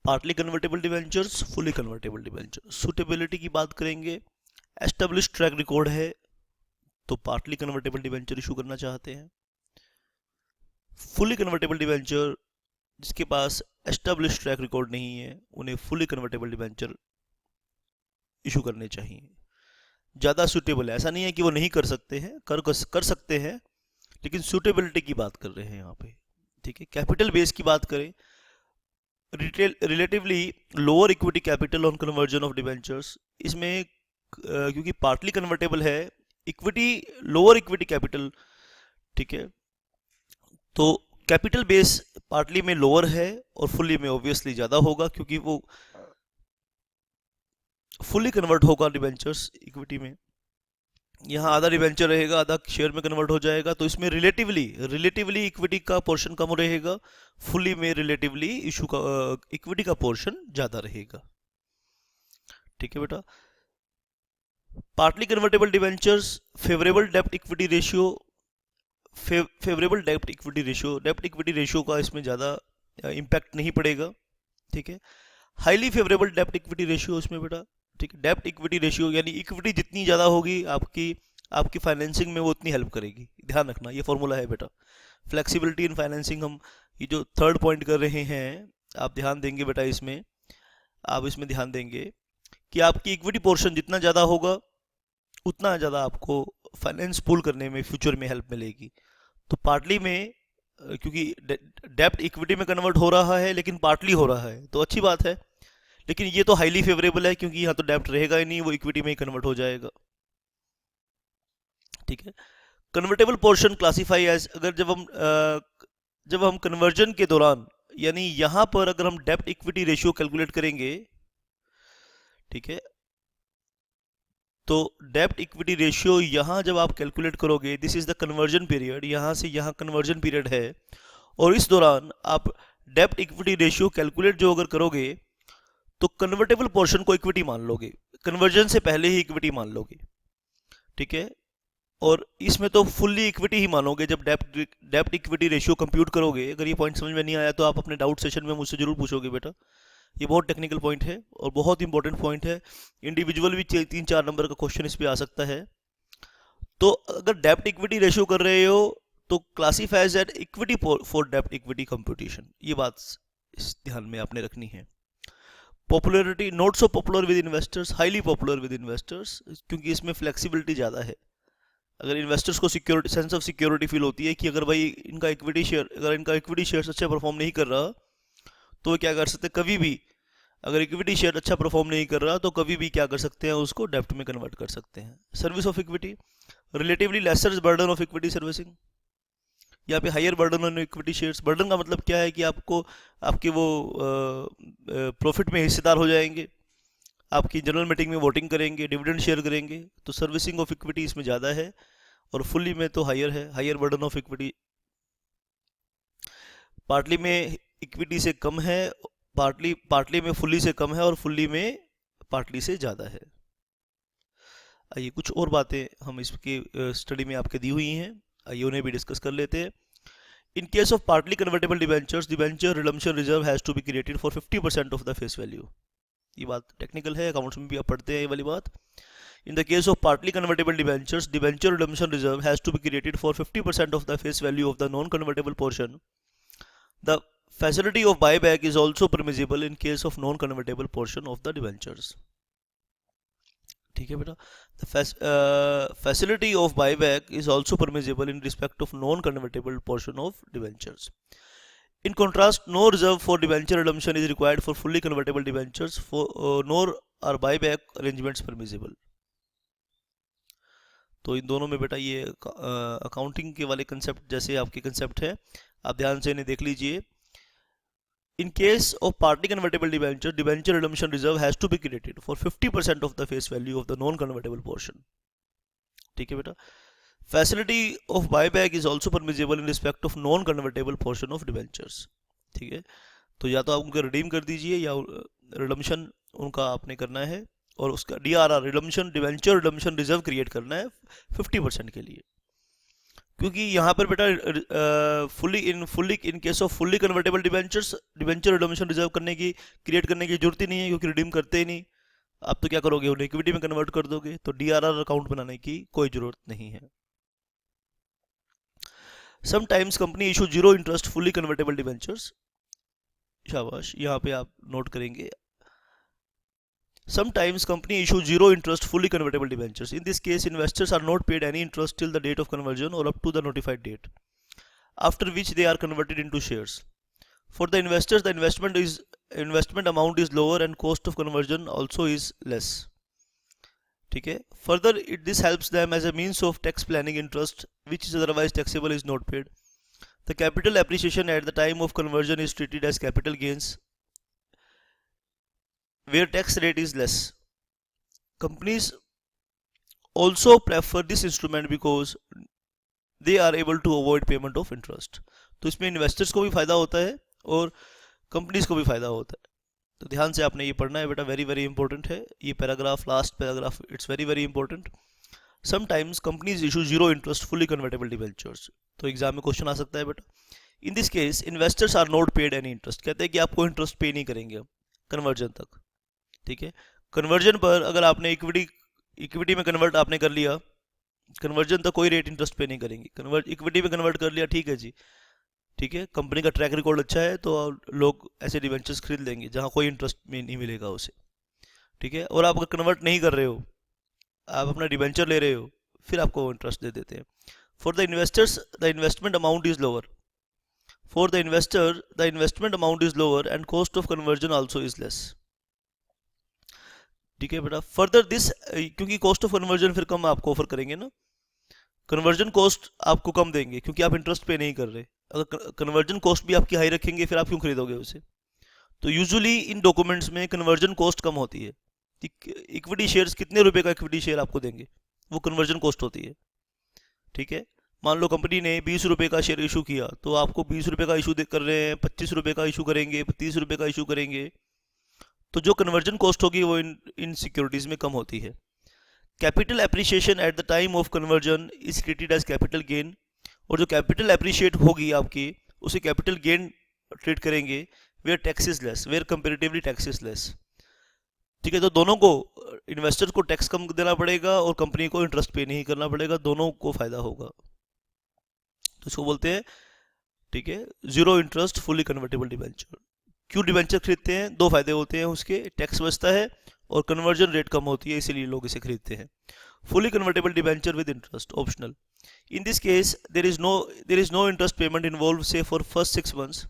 Partly convertible debentures, fully convertible debenture. Suitability की बात करेंगे, एस्टेब्लिश ट्रैक रिकॉर्ड है तो पार्टली कन्वर्टेबल डिवेंचर इशू करना चाहते हैं। फुली कन्वर्टेबल डिवेंचर जिसके पास एस्टेब्लिश ट्रैक रिकॉर्ड नहीं है उन्हें फुली कन्वर्टेबल डिवेंचर इशू करने चाहिए। ज़्यादा सूटेबल है, ऐसा नहीं है कि वो नहीं कर सकते हैं, कर सकते हैं, लेकिन सूटेबिलिटी की बात कर रहे हैं यहाँ पे। ठीक है, कैपिटल बेस की बात करें, relatively lower equity capital on conversion of debentures, इसमें क्योंकि पार्टली कन्वर्टेबल है, इक्विटी लोअर इक्विटी कैपिटल, ठीक है, तो कैपिटल बेस पार्टली में लोअर है और फुल्ली में ऑब्वियसली ज़्यादा होगा क्योंकि वो फुल्ली कन्वर्ट होगा डिवेंचर्स इक्विटी में। यहाँ आधा डिवेंचर रहेगा, आधा शेयर में कन्वर्ट हो जाएगा, तो इसमें रिलेटिवली इक्विटी का पोर्शन कम रहेगा, फुल्ली में रिलेटिवली इशू का इक्विटी का पोर्शन ज़्यादा रहेगा। ठीक है बेटा, पार्टली कन्वर्टेबल डिवेंचर्स, फेवरेबल डेब्ट इक्विटी रेशियो, डेब्ट इक्विटी रेशियो का इसमें ज़्यादा इम्पैक्ट नहीं पड़ेगा। ठीक है, हाईली फेवरेबल डेब्ट इक्विटी रेशियो इसमें बेटा, ठीक है, डेब्ट इक्विटी रेशियो यानी इक्विटी जितनी ज़्यादा होगी आपकी फाइनेंसिंग में वो उतनी हेल्प करेगी, ध्यान रखना, ये फॉर्मूला है बेटा। फ्लेक्सिबिलिटी इन फाइनेंसिंग, हम ये जो थर्ड पॉइंट कर रहे हैं आप ध्यान देंगे बेटा, इसमें आप इसमें ध्यान देंगे कि आपकी इक्विटी पोर्शन जितना ज़्यादा होगा उतना ज़्यादा आपको फाइनेंस पूल करने में फ्यूचर में हेल्प मिलेगी। तो पार्टली में क्योंकि डेब्ट इक्विटी में कन्वर्ट हो रहा है लेकिन पार्टली हो रहा है तो अच्छी बात है, लेकिन ये तो हाईली फेवरेबल है क्योंकि यहाँ तो डेब्ट रहेगा ही नहीं, वो इक्विटी में ही कन्वर्ट हो जाएगा। ठीक है, कन्वर्टेबल पोर्शन क्लासीफाई एज, अगर जब हम कन्वर्जन के दौरान यानी यहाँ पर अगर हम डेब्ट इक्विटी रेशियो कैलकुलेट करेंगे, ठीक है, तो डेब्ट इक्विटी रेशियो यहाँ जब आप कैलकुलेट करोगे, this is the conversion period, यहाँ से यहाँ कन्वर्जन पीरियड है, और इस दौरान आप डेब्ट इक्विटी रेशियो कैलकुलेट जो अगर करोगे तो कन्वर्टेबल पोर्शन को इक्विटी मान लोगे, कन्वर्जन से पहले ही इक्विटी मान लोगे। ठीक है, और इसमें तो फुल्ली इक्विटी ही मानोगे जब डेब्ट इक्विटी रेशियो कंप्यूट करोगे। अगर ये पॉइंट समझ में नहीं आया तो आप अपने डाउट सेशन में मुझसे जरूर पूछोगे बेटा, ये बहुत टेक्निकल पॉइंट है और बहुत इंपॉर्टेंट पॉइंट है, इंडिविजुअल भी 3-4 नंबर का क्वेश्चन इस पे आ सकता है। तो अगर डेब्ट इक्विटी रेशियो कर रहे हो तो क्लासीफाई एज इक्विटी फॉर डेब्ट इक्विटी कंप्यूटेशन, ये बात इस ध्यान में आपने रखनी है। Popularity, not so popular with investors, highly popular with investors, क्योंकि इसमें फ्लेक्सिबिलिटी ज़्यादा है। अगर इन्वेस्टर्स को security, sense of security feel होती है कि अगर भाई इनका इक्विटी शेयर अच्छा परफॉर्म नहीं कर रहा तो वो क्या कर सकते हैं, कभी भी अगर इक्विटी शेयर अच्छा परफॉर्म नहीं कर रहा तो कभी भी क्या कर सकते हैं, उसको डेब्ट में कन्वर्ट कर सकते हैं। Service of equity, relatively lesser burden of equity servicing, यहाँ पे higher burden on equity shares. Burden का मतलब क्या है कि आपको आपके वो प्रॉफिट में हिस्सेदार हो जाएंगे, आपकी जनरल मीटिंग में वोटिंग करेंगे, डिविडेंड शेयर करेंगे, तो सर्विसिंग ऑफ इक्विटी इसमें ज़्यादा है और फुल्ली में तो हायर है, higher burden of equity. Partly में इक्विटी से कम है, पार्टली में फुल्ली से कम है और फुल्ली में पार्टली से ज़्यादा है। आइए कुछ और बातें हम इसके स्टडी में आपके दी हुई हैं, आइए उन्हें भी डिस्कस कर लेते हैं। In case of partly convertible debentures, debenture redemption reserve has to be created for 50% of the face value. ये बात टेक्निकल है, अकाउंट्स में भी आप पढ़ते हैं ये वाली बात। In the case of partly convertible debentures, debenture redemption reserve has to be created for 50% of the face value of the non convertible portion. The facility of buyback is also permissible in case of non-convertible portion of the debentures। ठीक है बेटा, the facility of buyback is also permissible in respect of non-convertible portion of debentures। In contrast, no reserve for debenture redemption is required for fully convertible debentures, nor are buyback arrangements permissible। तो इन दोनों में बेटा ये accounting के वाले concept जैसे आपके concept है, आप ध्यान से इन्हें देख लीजिए। In case of partly convertible debenture, debenture redemption reserve has to be created for 50% of the face value of the non-convertible portion। ठीक है बेटा, facility of buyback is also permissible in respect of non-convertible portion of debentures। ठीक है, तो या तो आप उनको रिडीम कर दीजिए या रिडम्पशन उनका आपने करना है, और उसका DRR redemption debenture redemption reserve create करना है 50% के लिए। क्योंकि यहाँ पर बेटा इन case off fully convertible debentures, debenture redemption reserve करने की, क्रिएट करने की जरूरत ही नहीं है, क्योंकि रिडीम करते ही नहीं। आप तो क्या करोगे, उन्हें इक्विटी में कन्वर्ट कर दोगे, तो डीआरआर अकाउंट बनाने की कोई जरूरत नहीं है। Sometimes company issue zero interest fully convertible debentures, शाबाश, यहाँ पे आप नोट करेंगे। Sometimes company issue zero interest fully convertible debentures. In this case, investors are not paid any interest till the date of conversion or up to the notified date, after which they are converted into shares. For the investors, the investment amount is lower and cost of conversion also is less. ठीक है. Further, this helps them as a means of tax planning. Interest which is otherwise taxable is not paid. The capital appreciation at the time of conversion is treated as capital gains, where tax rate is less. Companies also prefer this instrument because they are able to avoid payment of interest. तो इसमें investors को भी फायदा होता है और companies को भी फायदा होता है। तो ध्यान से आपने ये पढ़ना है बेटा, वेरी वेरी इंपॉर्टेंट है ये paragraph, last paragraph, it's very very important. Sometimes companies issue zero interest fully convertible debentures, तो एग्जाम में क्वेश्चन आ सकता है बेटा। In this case investors are not paid any interest, कहते हैं कि आपको इंटरेस्ट पे नहीं करेंगे कन्वर्जन तक। ठीक है, कन्वर्जन पर अगर आपने इक्विटी में कन्वर्ट आपने कर लिया, कन्वर्जन तक कोई रेट इंटरेस्ट पे नहीं करेंगे। इक्विटी में कन्वर्ट कर लिया, ठीक है जी, ठीक है, कंपनी का ट्रैक रिकॉर्ड अच्छा है तो लोग ऐसे डिवेंचर्स खरीद लेंगे जहां कोई इंटरेस्ट में नहीं मिलेगा उसे। ठीक है, और आप अगर कन्वर्ट नहीं कर रहे हो, आप अपना डिवेंचर ले रहे हो, फिर आपको इंटरेस्ट दे देते हैं। For the investors the investment amount is lower, for the investor the investment amount is lower and cost of conversion also is less. ठीक है बेटा, फर्दर दिस, क्योंकि कॉस्ट ऑफ कन्वर्जन फिर कम आपको ऑफर करेंगे ना, कन्वर्जन कॉस्ट आपको कम देंगे क्योंकि आप इंटरेस्ट पे नहीं कर रहे। अगर कन्वर्जन कॉस्ट भी आपकी हाई रखेंगे फिर आप क्यों खरीदोगे उसे। तो यूजुअली इन डॉक्यूमेंट्स में कन्वर्जन कॉस्ट कम होती है। इक्विटी शेयर्स, कितने रुपए का इक्विटी शेयर आपको देंगे, वो कन्वर्जन कॉस्ट होती है। ठीक है, मान लो कंपनी ने 20 रुपए का शेयर इशू किया, तो आपको 20 रुपए का इशू कर रहे हैं, 25 रुपए का इशू करेंगे, 30 रुपए का इशू करेंगे, तो जो कन्वर्जन कॉस्ट होगी वो इन सिक्योरिटीज में कम होती है। Capital appreciation at the time of conversion is treated as capital gain, और जो कैपिटल एप्रिशिएट होगी आपकी उसे कैपिटल गेन ट्रीट करेंगे, where tax is less, where comparatively tax is less. ठीक है, तो दोनों को, इन्वेस्टर को टैक्स कम देना पड़ेगा और कंपनी को इंटरेस्ट पे नहीं करना पड़ेगा, दोनों को फायदा होगा। तो इसको बोलते हैं, ठीक है, zero interest fully convertible debenture. क्यों डिबेंचर खरीदते हैं, दो फायदे होते हैं उसके, टैक्स बचता है और कन्वर्जन रेट कम होती है, इसीलिए लोग इसे खरीदते हैं। Fully convertible debenture with interest optional. In this case there is no interest payment involve, say for first 6 months,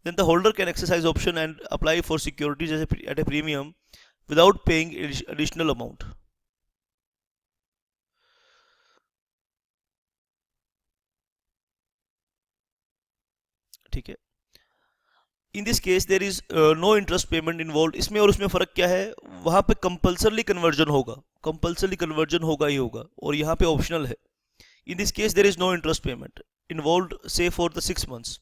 then the holder can exercise option and apply for securities at a premium without paying additional amount. ठीक है, in this case there is no interest payment involve. इसमें और उसमें फ़र्क क्या है, वहाँ पे कंपल्सरली कन्वर्जन होगा, कंपल्सरली कन्वर्जन होगा ही होगा, और यहाँ पे ऑप्शनल है। In this case there is no interest payment involve, say for the 6 months,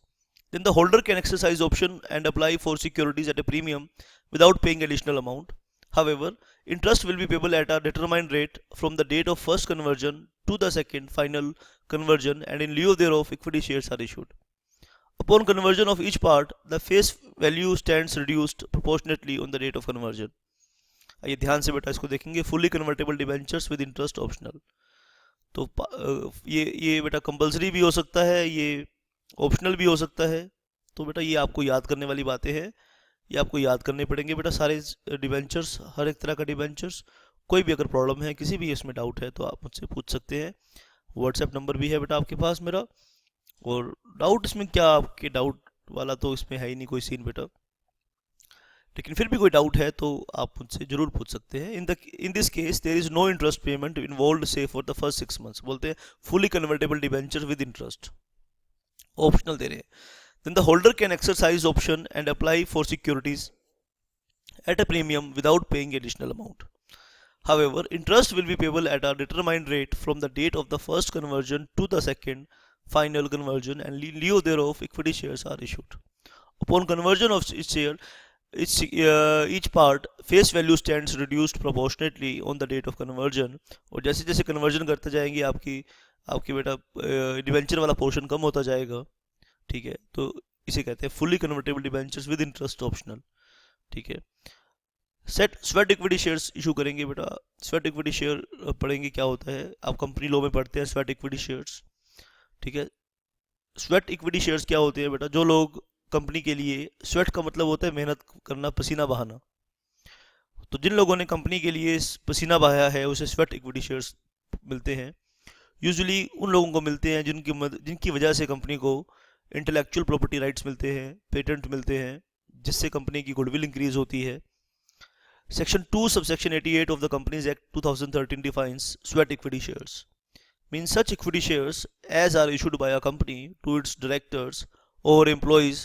then the holder can exercise option and apply for securities at a premium without paying additional amount. However, interest will be payable at a determined rate from the date of first conversion to the second final conversion, and in lieu thereof equity shares are issued. Upon conversion of each part, the face value stands reduced proportionately on the date of conversion. आइए ध्यान से बेटा इसको देखेंगे, fully convertible debentures with interest optional। तो ये बेटा compulsory भी हो सकता है, ये ऑप्शनल भी हो सकता है। तो बेटा ये आपको याद करने वाली बातें हैं, ये आपको याद करने पड़ेंगे बेटा सारे डिबेंचर्स, हर एक तरह का डिबेंचर्स। कोई भी अगर प्रॉब्लम है, किसी भी इसमें डाउट है तो आप मुझसे पूछ सकते हैं। व्हाट्सएप नंबर भी है बेटा आपके पास मेरा, और डाउट इसमें क्या, आपके डाउट वाला तो इसमें है ही नहीं कोई सीन बेटा, लेकिन फिर भी कोई डाउट है तो आप मुझसे जरूर पूछ सकते हैं। In this case there is no interest payment involved, so for the first 6 months, बोलते हैं fully convertible debenture with interest, optional दे रहे हैं। Then the holder can exercise option and apply for securities at a premium without paying additional amount. However, interest will be payable at a determined rate from the date of the first conversion to the second final conversion, and in lieu thereof equity shares are issued. Upon conversion of each share, each part face value stands reduced proportionately on the date of conversion, और जैसे जैसे conversion करते जाएंगे आपके बेटा debenture वाला portion कम होता जाएगा, ठीक है। तो इसे कहते हैं fully convertible debentures with interest optional, ठीक है। स्वेट इक्विटी शेयर्स इशू करेंगे बेटा। स्वेट इक्विटी शेयर पढ़ेंगे क्या होता है, आप कंपनी लॉ में पढ़ते हैं स्वेट इक्विटी शेयर्स, ठीक है। स्वेट इक्विटी शेयर्स क्या होते हैं बेटा, जो लोग कंपनी के लिए, स्वेट का मतलब होता है मेहनत करना, पसीना बहाना, तो जिन लोगों ने कंपनी के लिए पसीना बहाया है उसे स्वेट इक्विटी शेयर्स मिलते हैं। यूजुअली उन लोगों को मिलते हैं जिनकी वजह से कंपनी को इंटेलेक्चुअल प्रॉपर्टी राइट्स मिलते हैं, पेटेंट मिलते हैं, जिससे कंपनी की गुडविल इंक्रीज होती है। Section 2 subsection 88 of the Companies Act 2013 defines sweat equity shares. Means such equity shares as are issued by a company to its directors or employees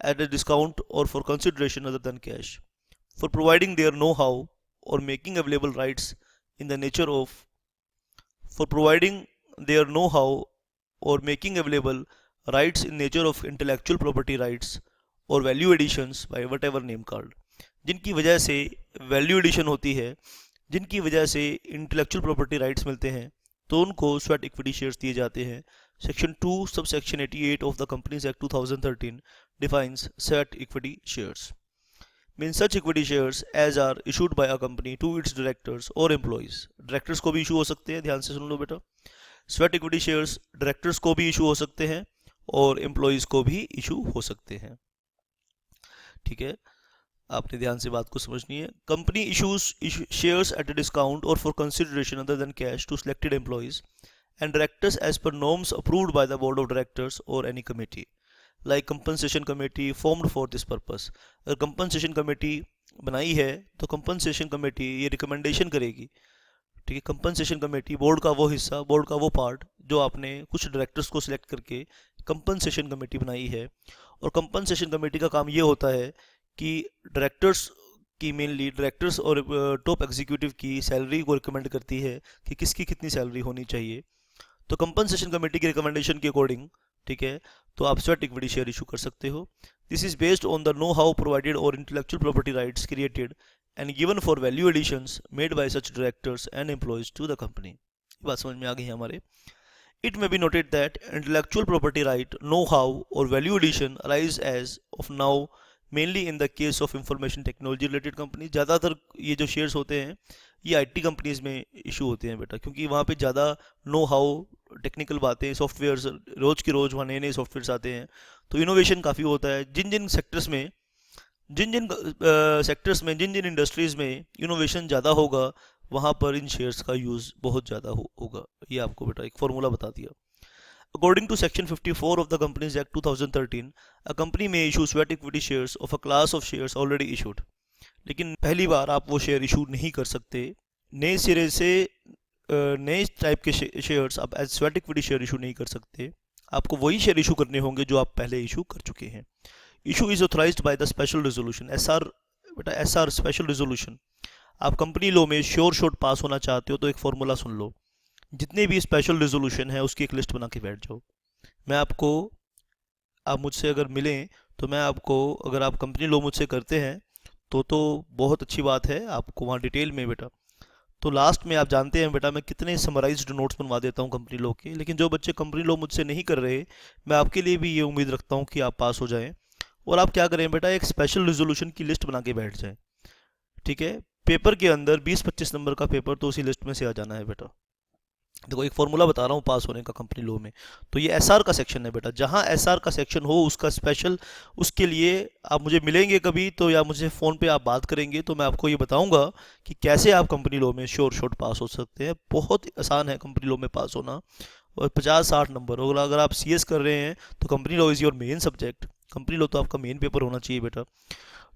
at a discount or for consideration other than cash, for providing their know-how or making available rights in the nature of for providing their know-how or making available rights in nature of intellectual property rights or value additions by whatever name called, जिनकी वजह से value addition होती है, जिनकी वजह से intellectual property rights मिलते हैं, तो उनको स्वेट इक्विटी शेयर्स दिए जाते हैं। Section 2 sub section 88 of the companies act 2013 defines sweat equity shares. Mean such equity shares as are issued by a company to its directors और एम्प्लॉइज, डायरेक्टर्स को भी इशू हो सकते हैं, ध्यान से सुन लो बेटा। स्वेट इक्विटी शेयर्स डायरेक्टर्स को भी इशू हो सकते हैं और एम्प्लॉइज को भी इशू हो सकते हैं, ठीक है। आपने ध्यान से बात को समझनी है। Company issues shares at a discount or for consideration other than cash to selected employees and directors as per norms approved by the board of directors or any committee like compensation committee formed for this purpose. अगर compensation committee बनाई है तो compensation committee ये recommendation करेगी, ठीक है। Compensation committee board का वो हिस्सा, बोर्ड का वो पार्ट जो आपने कुछ डायरेक्टर्स को सिलेक्ट करके कंपनसेशन कमेटी बनाई है, और कंपनसेशन कमेटी का काम ये होता है कि डायरेक्टर्स की, मेनली डायरेक्टर्स और टॉप एग्जीक्यूटिव की सैलरी को रिकमेंड करती है कि किसकी कितनी सैलरी होनी चाहिए। तो कंपनसेशन कमेटी की रिकमेंडेशन के अकॉर्डिंग, ठीक है, तो आप स्वेट इक्विटी शेयर इशू कर सकते हो। This is based on the know how provided or intellectual property rights created and given for value additions made by such directors and employees to the company. ये बात समझ में आ गई है हमारे। It may be noted that intellectual property right, know-how or value addition arise as of now mainly in the case of information technology related companies। ज़्यादातर ये जो शेयर्स होते हैं ये आईटी कंपनीज में इशू होते हैं बेटा, क्योंकि वहाँ पे ज़्यादा नो हाउ, टेक्निकल बातें, सॉफ्टवेयर, रोज़ की रोज़ वहाँ नए नए सॉफ्टवेयर्स आते हैं, तो इनोवेशन काफ़ी होता है। जिन जिन सेक्टर्स में जिन जिन इंडस्ट्रीज़ में इनोवेशन ज़्यादा होगा वहाँ पर इन शेयर्स का यूज़ बहुत ज़्यादा होगा। ये आपको बेटा एक फॉर्मूला बता दिया। According to section 54 of the companies act 2013 a company may issue sweat equity shares of a class of shares already issued. लेकिन पहली बार आप वो शेयर इशू नहीं कर सकते, नए सिरे से नए टाइप के शेयर्स आप as sweat equity share issue नहीं कर सकते। आपको वही शेयर इशू करने होंगे जो आप पहले इशू कर चुके हैं। Issue is authorised by the special resolution, SR बेटा, एसआर स्पेशल रेजोल्यूशन। आप कंपनी लॉ में श्योर शॉर्ट पास होना चाहते हो तो एक फॉर्मूला सुन लो, जितने भी स्पेशल रेजोल्यूशन है उसकी एक लिस्ट बना के बैठ जाओ। मैं आपको, आप मुझसे अगर मिलें तो मैं आपको, अगर आप कंपनी लॉ मुझसे करते हैं तो बहुत अच्छी बात है, आपको वहाँ डिटेल में बेटा, तो लास्ट में आप जानते हैं बेटा मैं कितने समराइज्ड नोट्स बनवा देता हूँ कंपनी लॉ के। लेकिन जो बच्चे कंपनी लॉ मुझसे नहीं कर रहे, मैं आपके लिए भी ये उम्मीद रखता हूँ कि आप पास हो जाएं, और आप क्या करें बेटा, एक स्पेशल रेजोल्यूशन की लिस्ट बना के बैठ जाएं, ठीक है। पेपर के अंदर 20-25 नंबर का पेपर तो उसी लिस्ट में से आ जाना है बेटा। देखो एक फॉर्मूला बता रहा हूँ पास होने का कंपनी लॉ में, तो ये एसआर का सेक्शन है बेटा, जहाँ एसआर का सेक्शन हो उसका स्पेशल, उसके लिए आप मुझे मिलेंगे कभी तो, या मुझे फ़ोन पे आप बात करेंगे तो मैं आपको ये बताऊंगा कि कैसे आप कंपनी लॉ में श्योर शॉर्ट पास हो सकते हैं। बहुत आसान है कंपनी लॉ में पास होना, और 50-60 नंबर। और अगर आप सीएस कर रहे हैं तो company law is your main subject, company law तो आपका मेन पेपर होना चाहिए बेटा।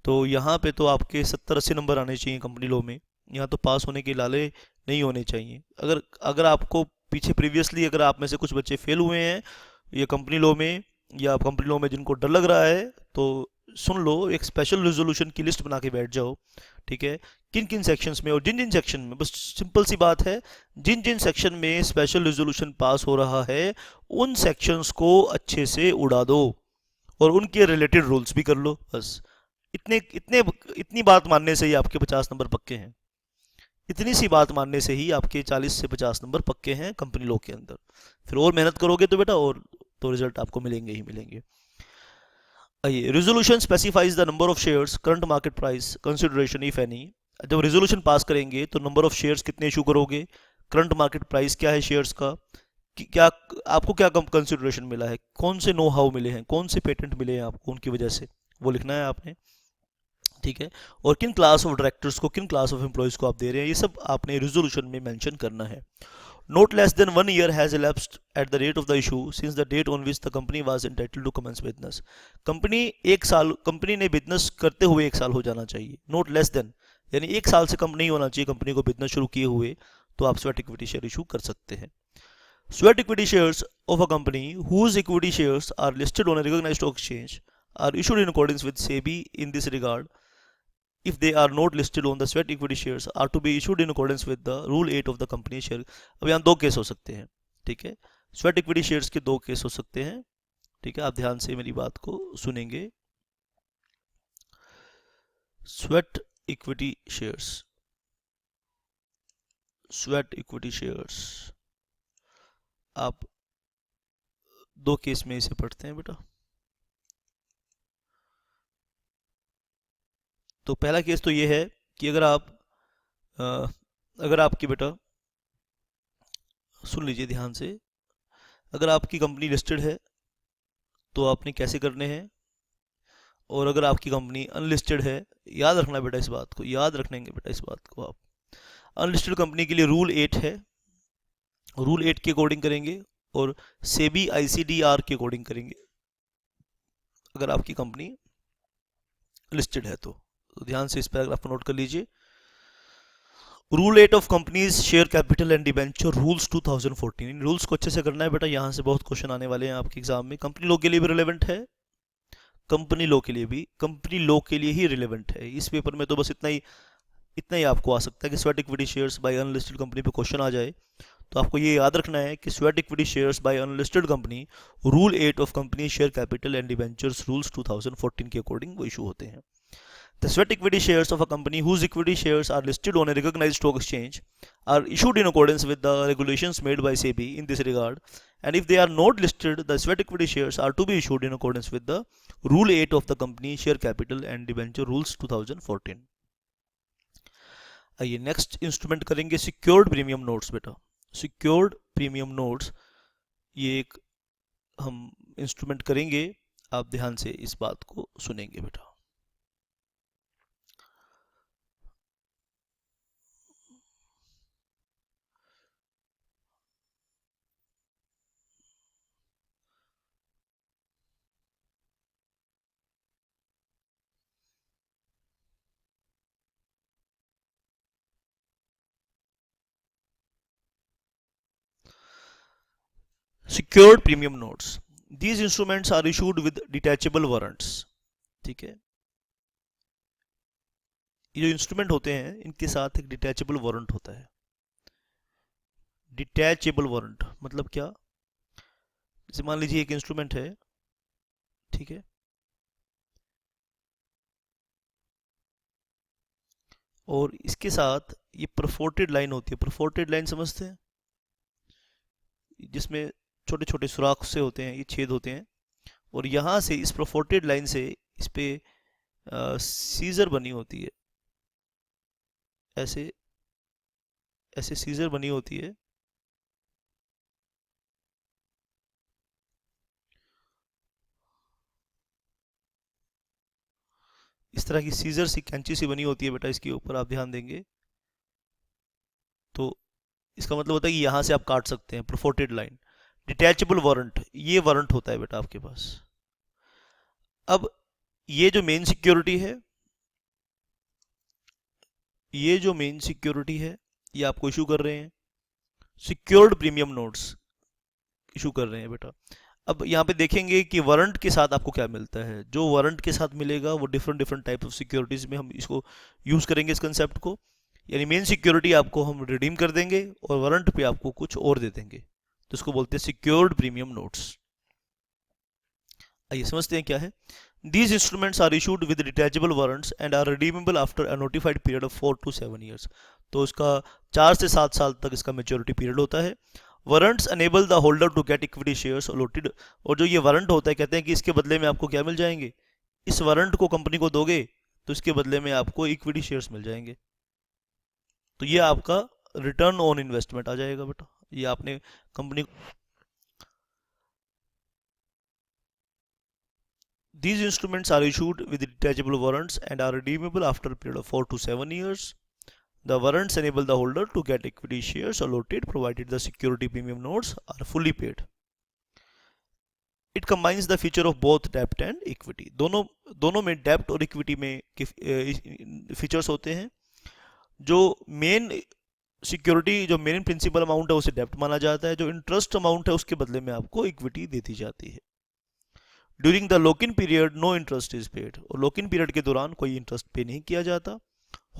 तो यहाँ पे तो आपके 70-80 नंबर आने चाहिए कंपनी लॉ में, यहाँ तो पास होने के लाले नहीं होने चाहिए। अगर अगर आपको पीछे प्रीवियसली अगर आप में से कुछ बच्चे फेल हुए हैं ये कंपनी लॉ में, या कंपनी लॉ में जिनको डर लग रहा है, तो सुन लो, एक स्पेशल रेजोल्यूशन की लिस्ट बना के बैठ जाओ, ठीक है। किन किन सेक्शंस में और जिन जिन सेक्शन में, बस सिंपल सी बात है, जिन जिन सेक्शन में स्पेशल रेजोल्यूशन पास हो रहा है उन सेक्शंस को अच्छे से उड़ा दो और उनके रिलेटेड रूल्स भी कर लो। बस इतनी बात मानने से ही आपके 50 नंबर पक्के हैं। इतनी सी बात मानने से ही आपके 40 से 50 नंबर पक्के हैं कंपनी लॉ के अंदर। फिर और मेहनत करोगे तो बेटा और तो रिजल्ट आपको मिलेंगे ही मिलेंगे। आइए, resolution specifies the number of shares, current market price, consideration if any. जब रिजोल्यूशन पास करेंगे तो नंबर ऑफ शेयर्स कितने इशू करोगे, करंट मार्केट प्राइस क्या है शेयर्स का, क्या आपको क्या कंसिडरेशन मिला है, कौन से नो हाउ मिले हैं, कौन से पेटेंट मिले हैं आपको उनकी वजह से, वो लिखना है आपने। ठीक है, और किन क्लास ऑफ डायरेक्टर्स को, किन क्लास ऑफ एम्प्लॉयज़ को आप दे रहे हैं, ये सब आपने रिजोल्यूशन में मेंशन करना है। Not less than 1 year has elapsed at the date of the issue since the date on which the company was entitled to commence business. Company ने बिजनेस करते हुए 1 साल हो जाना चाहिए। नोट लेस देन यानी 1 साल से कम नहीं होना चाहिए कंपनी को बिजनेस शुरू किए हुए, तो आप स्वेट इक्विटी शेयर इशू कर सकते हैं। Sweat equity shares of a company whose equity shares are listed on a recognized stock exchange are issued in accordance with SEBI in this regard. If they are not listed on the sweat equity shares are to be issued in accordance with the rule 8 of the company share। अब यहाँ 2 case हो सकते हैं। ठीक है, sweat equity shares के 2 case हो सकते हैं। ठीक है, आप ध्यान से मेरी बात को सुनेंगे। Sweat equity shares, sweat equity shares आप 2 केस में इसे पढ़ते हैं बेटा। तो पहला केस तो ये है कि अगर आपकी बेटा सुन लीजिए ध्यान से, अगर आपकी कंपनी लिस्टेड है तो आपने कैसे करने हैं, और अगर आपकी कंपनी अनलिस्टेड है, याद रखना बेटा इस बात को, याद रखेंगे बेटा इस बात को आप। अनलिस्टेड कंपनी के लिए रूल 8 है, रूल 8 के अकॉर्डिंग करेंगे और सेबी ICDR के अकॉर्डिंग करेंगे अगर आपकी कंपनी लिस्टेड है तो ध्यान से इस पैराग्राफ को नोट कर लीजिए। Rule 8 of companies share capital and debenture rules 2014। In rules को अच्छे से करना है बेटा, यहाँ से बहुत क्वेश्चन आने वाले हैं आपके एग्जाम में। कंपनी लॉ के लिए भी रिलेवेंट है, कंपनी लॉ के लिए भी, कंपनी लॉ के लिए ही रिलेवेंट है। इस पेपर में तो बस इतना ही आपको आ सकता है कि sweat equity shares by unlisted company पे क्वेश्चन आ जाए, तो आपको ये याद रखना है कि sweat equity shares by unlisted company rule 8 of company share capital and debentures rules 2014 के अकॉर्डिंग वो इशू होते हैं। The sweat equity shares of a company whose equity shares are listed on a recognized stock exchange are issued in accordance with the regulations made by SEBI in this regard, and if they are not listed, the sweat equity shares are to be issued in accordance with the Rule 8 of the company share capital and debenture rules 2014। आइए next instrument करेंगे secured premium notes बेटा। Secured premium notes ये एक हम instrument करेंगे, आप ध्यान से इस बात को सुनेंगे बेटा। Secured premium notes, these instruments are issued with detachable warrants। ठीक है, ये जो इंस्ट्रूमेंट होते हैं इनके साथ एक डिटैचेबल वारंट होता है। डिटैचेबल वारंट मतलब क्या, जैसे मान लीजिए एक इंस्ट्रूमेंट है, ठीक है, और इसके साथ ये परफोर्टेड लाइन होती है। परफोर्टेड लाइन समझते हैं, जिसमें छोटे छोटे सुराख से होते हैं, ये छेद होते हैं, और यहाँ से इस परफोर्टेड लाइन से इस पे सीजर बनी होती है, ऐसे ऐसे सीजर बनी होती है। इस तरह की सीजर सी कैंची सी बनी होती है बेटा, इसके ऊपर आप ध्यान देंगे तो इसका मतलब होता है कि यहाँ से आप काट सकते हैं परफोर्टेड लाइन। डिटैचेबल वारंट, ये वारंट होता है बेटा आपके पास। अब ये जो मेन सिक्योरिटी है, ये जो मेन सिक्योरिटी है ये आपको इशू कर रहे हैं, सिक्योर्ड प्रीमियम नोट्स इशू कर रहे हैं बेटा। अब यहाँ पे देखेंगे कि वारंट के साथ आपको क्या मिलता है। जो वारंट के साथ मिलेगा वो different different type of securities में हम इसको यूज करेंगे इस कंसेप्ट को। यानी मेन सिक्योरिटी आपको हम रिडीम कर देंगे और वारंट पे आपको कुछ और दे देंगे, तो इसको बोलते हैं सिक्योर्ड प्रीमियम नोट्स। आइए समझते हैं क्या है। These instruments are issued with detachable warrants and are redeemable after a notified period of 4 to 7 years। तो इसका 4 से 7 साल तक इसका मेच्योरिटी पीरियड होता है। Warrants enable the holder to get equity shares allotted, और जो ये वारंट होता है कहते हैं कि इसके बदले में आपको क्या मिल जाएंगे, इस वारंट को कंपनी को दोगे तो इसके बदले में आपको इक्विटी शेयर्स मिल जाएंगे। तो ये आपका रिटर्न ऑन इन्वेस्टमेंट आ जाएगा बेटा। ये आपने company, these instruments are issued with detachable warrants and are redeemable after a period of 4 to 7 years. The warrants enable the holder to get equity shares allotted provided the security premium notes are fully paid. It combines the feature of both debt and equity. दोनों में डेप्ट और equity में features होते हैं। जो main security, जो main principal amount है उसे डेप्ट माना जाता है, जो इंटरेस्ट अमाउंट है उसके बदले में आपको इक्विटी देती जाती है। During the lock in period no interest is paid, और लॉक इन पीरियड के दौरान कोई इंटरेस्ट पे नहीं किया जाता।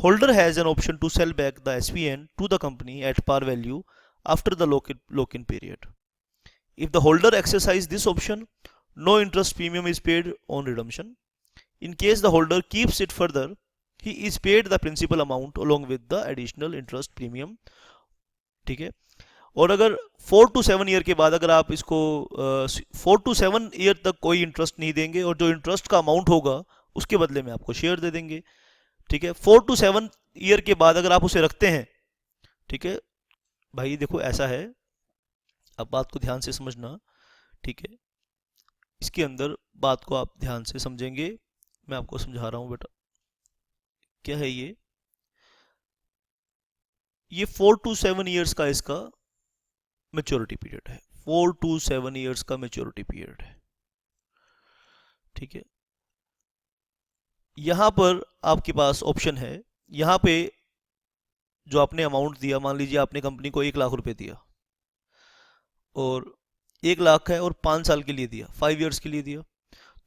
Holder has an option to sell back the SPN to the company at par value after the lock in period. If the holder exercise this option, no interest premium is paid on redemption. In case the holder keeps it further, he is paid the principal amount along with the additional interest premium. ठीक है, और अगर 4 to 7 year के बाद अगर आप इसको 4 to 7 year तक कोई इंटरेस्ट नहीं देंगे और जो इंटरेस्ट का अमाउंट होगा उसके बदले में आपको शेयर दे देंगे। ठीक है, 4 to 7 ईयर के बाद अगर आप उसे रखते हैं, ठीक है भाई, देखो ऐसा है, अब बात को ध्यान से समझना। ठीक है, इसके अंदर बात को आप ध्यान से समझेंगे, मैं आपको समझा रहा हूं बेटा। क्या है ये 4 to 7 ईयर्स का इसका मेच्योरिटी पीरियड है। 4 to 7 ईयर्स का मेच्योरिटी पीरियड है। ठीक है, यहां पर आपके पास ऑप्शन है, यहां पे जो आपने अमाउंट दिया, मान लीजिए आपने कंपनी को 1 लाख रुपए दिया, और 1 लाख है और 5 साल के लिए दिया, 5 ईयर्स के लिए दिया,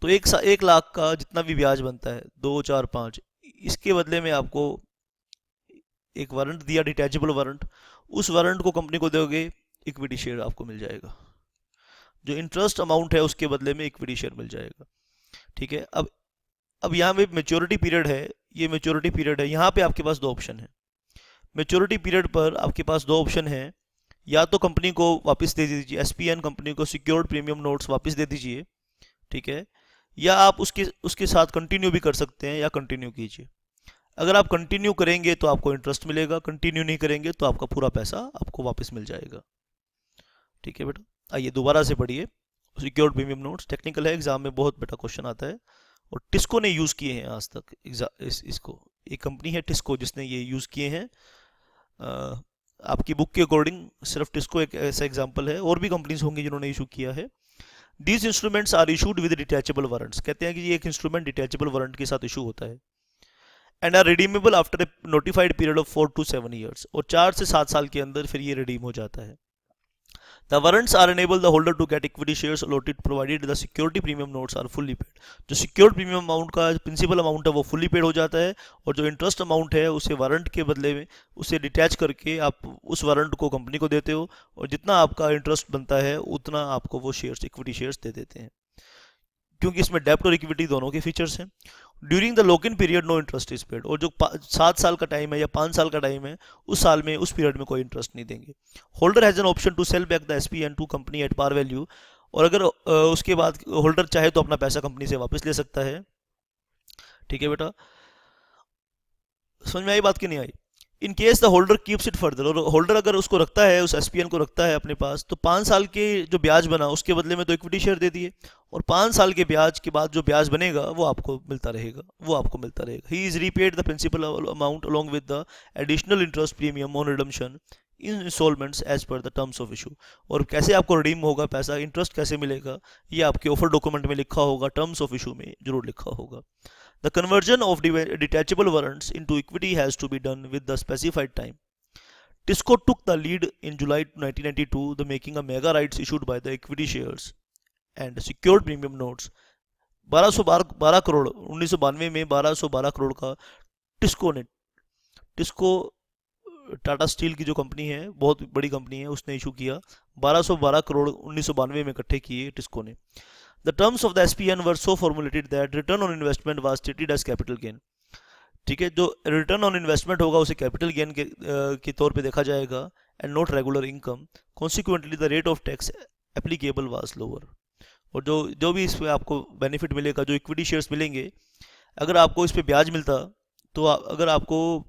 तो 1 लाख का जितना भी ब्याज बनता है 2, 4, 5, इसके बदले में आपको एक वारंट दिया, डिटैचेबल वारंट, उस वारंट को कंपनी को दोगे, इक्विटी शेयर आपको मिल जाएगा। जो इंटरेस्ट अमाउंट है उसके बदले में इक्विटी शेयर मिल जाएगा। ठीक है, अब यहाँ पे मेच्योरिटी पीरियड है, ये मेच्योरिटी पीरियड है, यहाँ पे आपके पास 2 ऑप्शन है। मेच्योरिटी पीरियड पर आपके पास 2 ऑप्शन है, या तो कंपनी को वापस दे दीजिए, एसपीएन कंपनी को सिक्योर्ड प्रीमियम नोट्स वापस दे दीजिए। ठीक है, या आप उसके साथ कंटिन्यू भी कर सकते हैं, या कंटिन्यू कीजिए। अगर आप कंटिन्यू करेंगे तो आपको इंटरेस्ट मिलेगा, कंटिन्यू नहीं करेंगे तो आपका पूरा पैसा आपको वापस मिल जाएगा। ठीक है बेटा, आइए दोबारा से पढ़िए। सिक्योर्ड प्रीमियम नोट्स टेक्निकल है, एग्जाम में बहुत बेटा क्वेश्चन आता है, और टिस्को ने यूज़ किए हैं आज तक इसको। एक कंपनी है टिस्को जिसने ये यूज़ किए हैं। आपकी बुक के अकॉर्डिंग सिर्फ टिस्को एक ऐसा एग्जाम्पल है, और भी कंपनीज होंगी जिन्होंने इशू किया है। These instruments are issued with detachable warrants, कहते हैं कि ये एक इंस्ट्रूमेंट डिटैचेबल वारंट के साथ इशू होता है। And are redeemable after a notified period of 4 to 7 years, और 4 से 7 साल के अंदर फिर ये रिडीम हो जाता है। The warrants are enable the holder to get equity shares allotted provided the security premium notes are fully paid. जो secured premium अमाउंट का प्रिंसिपल अमाउंट है वो फुल्ली पेड हो जाता है, और जो इंटरेस्ट अमाउंट है उसे वारंट के बदले में उसे डिटैच करके आप उस वारंट को कंपनी को देते हो, और जितना आपका इंटरेस्ट बनता है उतना आपको वो शेयर्स, इक्विटी शेयर्स दे देते हैं, क्योंकि इसमें डेब्ट और इक्विटी दोनों के फीचर्स हैं। During the lock in period no interest is paid, और जो 7 साल का टाइम है या 5 साल का टाइम है, उस साल में उस पीरियड में कोई इंटरेस्ट नहीं देंगे। Holder has an option to sell back the SPN to company at par value, और अगर उसके बाद होल्डर चाहे तो अपना पैसा कंपनी से वापस ले सकता है। ठीक है बेटा, समझ में आई बात कि नहीं आई? In case the holder keeps it further, और होल्डर अगर उसको रखता है, उस एसपीएन को रखता है अपने पास, तो 5 साल के जो ब्याज बना उसके बदले में तो इक्विटी शेयर दे दिए, और 5 साल के ब्याज के बाद जो ब्याज बनेगा वो आपको मिलता रहेगा। He is repaid the principal amount along with the additional interest premium on redemption in installments as per the terms of issue. और कैसे आपको रिडीम होगा पैसा, इंटरेस्ट कैसे मिलेगा, ये आपके ऑफर डॉक्यूमेंट में लिखा होगा, टर्म्स ऑफ इशू में जरूर लिखा होगा। The conversion of detachable warrants into equity has to be done with the specified time. Tisco took the lead in July 1992, the making a mega rights issued by the equity shares and secured premium notes 12 crore 1992 में 1212 करोड़ का TISCO Tata steel की जो company है, बहुत बड़ी company है, उसने issue किया। 1212 करोड़ 1992 में इकट्ठे किए टिस्को ने। The terms of the SPN were so formulated that return on investment was treated as capital gain. ठीक है, जो रिटर्न ऑन इन्वेस्टमेंट होगा उसे कैपिटल गेन के तौर पे देखा जाएगा and not regular income. Consequently the rate of tax applicable was lower. और जो जो भी इसमें आपको बेनिफिट मिलेगा, जो इक्विटी शेयर्स मिलेंगे, अगर आपको इस पे ब्याज मिलता, तो अगर आपको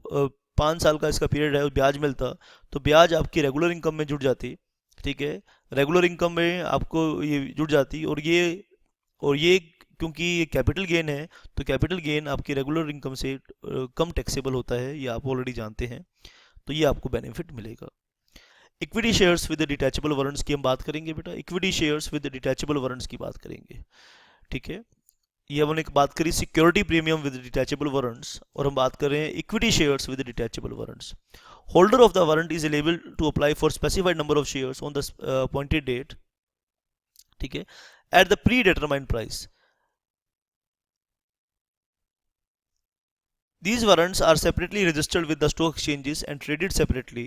5 साल का इसका पीरियड है, ब्याज मिलता, तो ब्याज आपकी रेगुलर इनकम में जुड़ जाती। ठीक है, रेगुलर इनकम में आपको ये जुड़ जाती, और ये क्योंकि ये कैपिटल गेन है, तो कैपिटल गेन आपकी रेगुलर इनकम से कम टैक्सेबल होता है, ये आप ऑलरेडी जानते हैं, तो ये आपको बेनिफिट मिलेगा। Equity shares with detachable warrants की हम बात करेंगे बेटा, equity shares with detachable warrants की बात करेंगे। ठीक है, ये हमने एक बात करी security premium with detachable warrants, और हम बात कर रहे हैं equity shares with detachable warrants. Holder of the warrant is eligible to apply for specified number of shares on the appointed date, ठीक है, at the predetermined price. These warrants are separately registered with the stock exchanges and traded separately.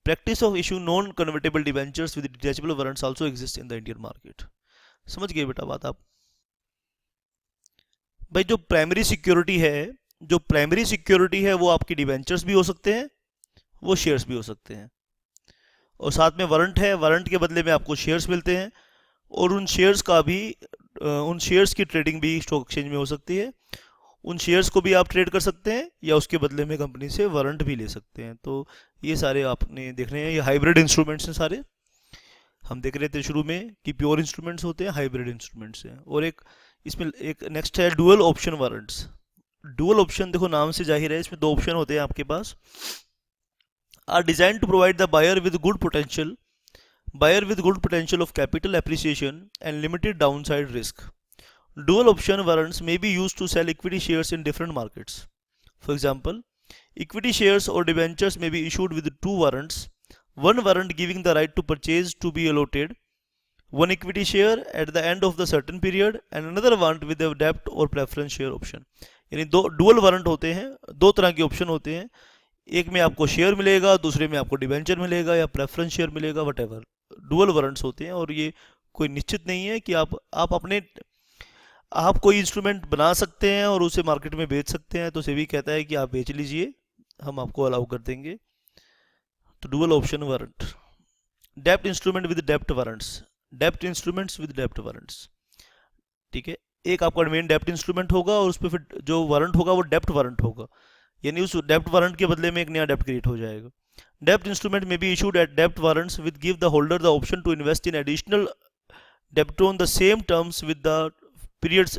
Practice of issue non-convertible debentures with detachable warrants also exists in the Indian market. समझ गए बेटा बात आप? भाई जो primary security है वो आपकी डिबेंचर्स भी हो सकते हैं, वो शेयर्स भी हो सकते हैं, और साथ में वारंट है, वारंट के बदले में आपको शेयर्स मिलते हैं, और उन शेयर्स की ट्रेडिंग भी स्टॉक एक्सचेंज में हो सकती है। उन शेयर्स को भी आप ट्रेड कर सकते हैं, या उसके बदले में कंपनी से वारंट भी ले सकते हैं। तो ये सारे आपने देख रहे हैं, ये हाइब्रिड इंस्ट्रूमेंट्स हैं सारे। हम देख रहे थे शुरू में कि प्योर इंस्ट्रूमेंट्स होते हैं, हाइब्रिड इंस्ट्रूमेंट्स हैं। और इसमें एक नेक्स्ट है dual option warrants. Dual option देखो नाम से जाहिर है, इसमें 2 ऑप्शन होते हैं आपके पास। Are designed to provide the buyer with good potential of capital appreciation and limited downside risk. Dual option warrants may be used to sell equity shares in different markets. For example, equity shares or debentures may be issued with 2 warrants. One warrant giving the right to purchase to be allotted one equity share at the end of the certain period, and another warrant with a debt or preference share option. यानी 2 dual warrant होते हैं, 2 तरह के option होते हैं। एक में आपको शेयर मिलेगा, दूसरे में आपको डिबेंचर मिलेगा या प्रेफरेंस शेयर मिलेगा, वटेवर डुअल वारंट्स होते हैं। और ये कोई निश्चित नहीं है कि आप कोई इंस्ट्रूमेंट बना सकते हैं और उसे मार्केट में बेच सकते हैं, तो सेबी कहता है कि आप बेच लीजिए, हम आपको अलाउ कर देंगे। तो dual option warrant. Dept instrument with dept warrants, dept instruments with dept warrants. ठीक है, एक आपका मेन डेप्ट इंस्ट्रूमेंट होगा और उस पर फिर जो वारंट होगा वो डेप्ट वारंट होगा, यानी उस डेप्ट वारंट के बदले में एक नया डेप्ट क्रिएट हो जाएगा। डेप्ट इंस्ट्रूमेंट में be issued at dept warrants with give the holder the option to invest in additional dept on the same terms with the periods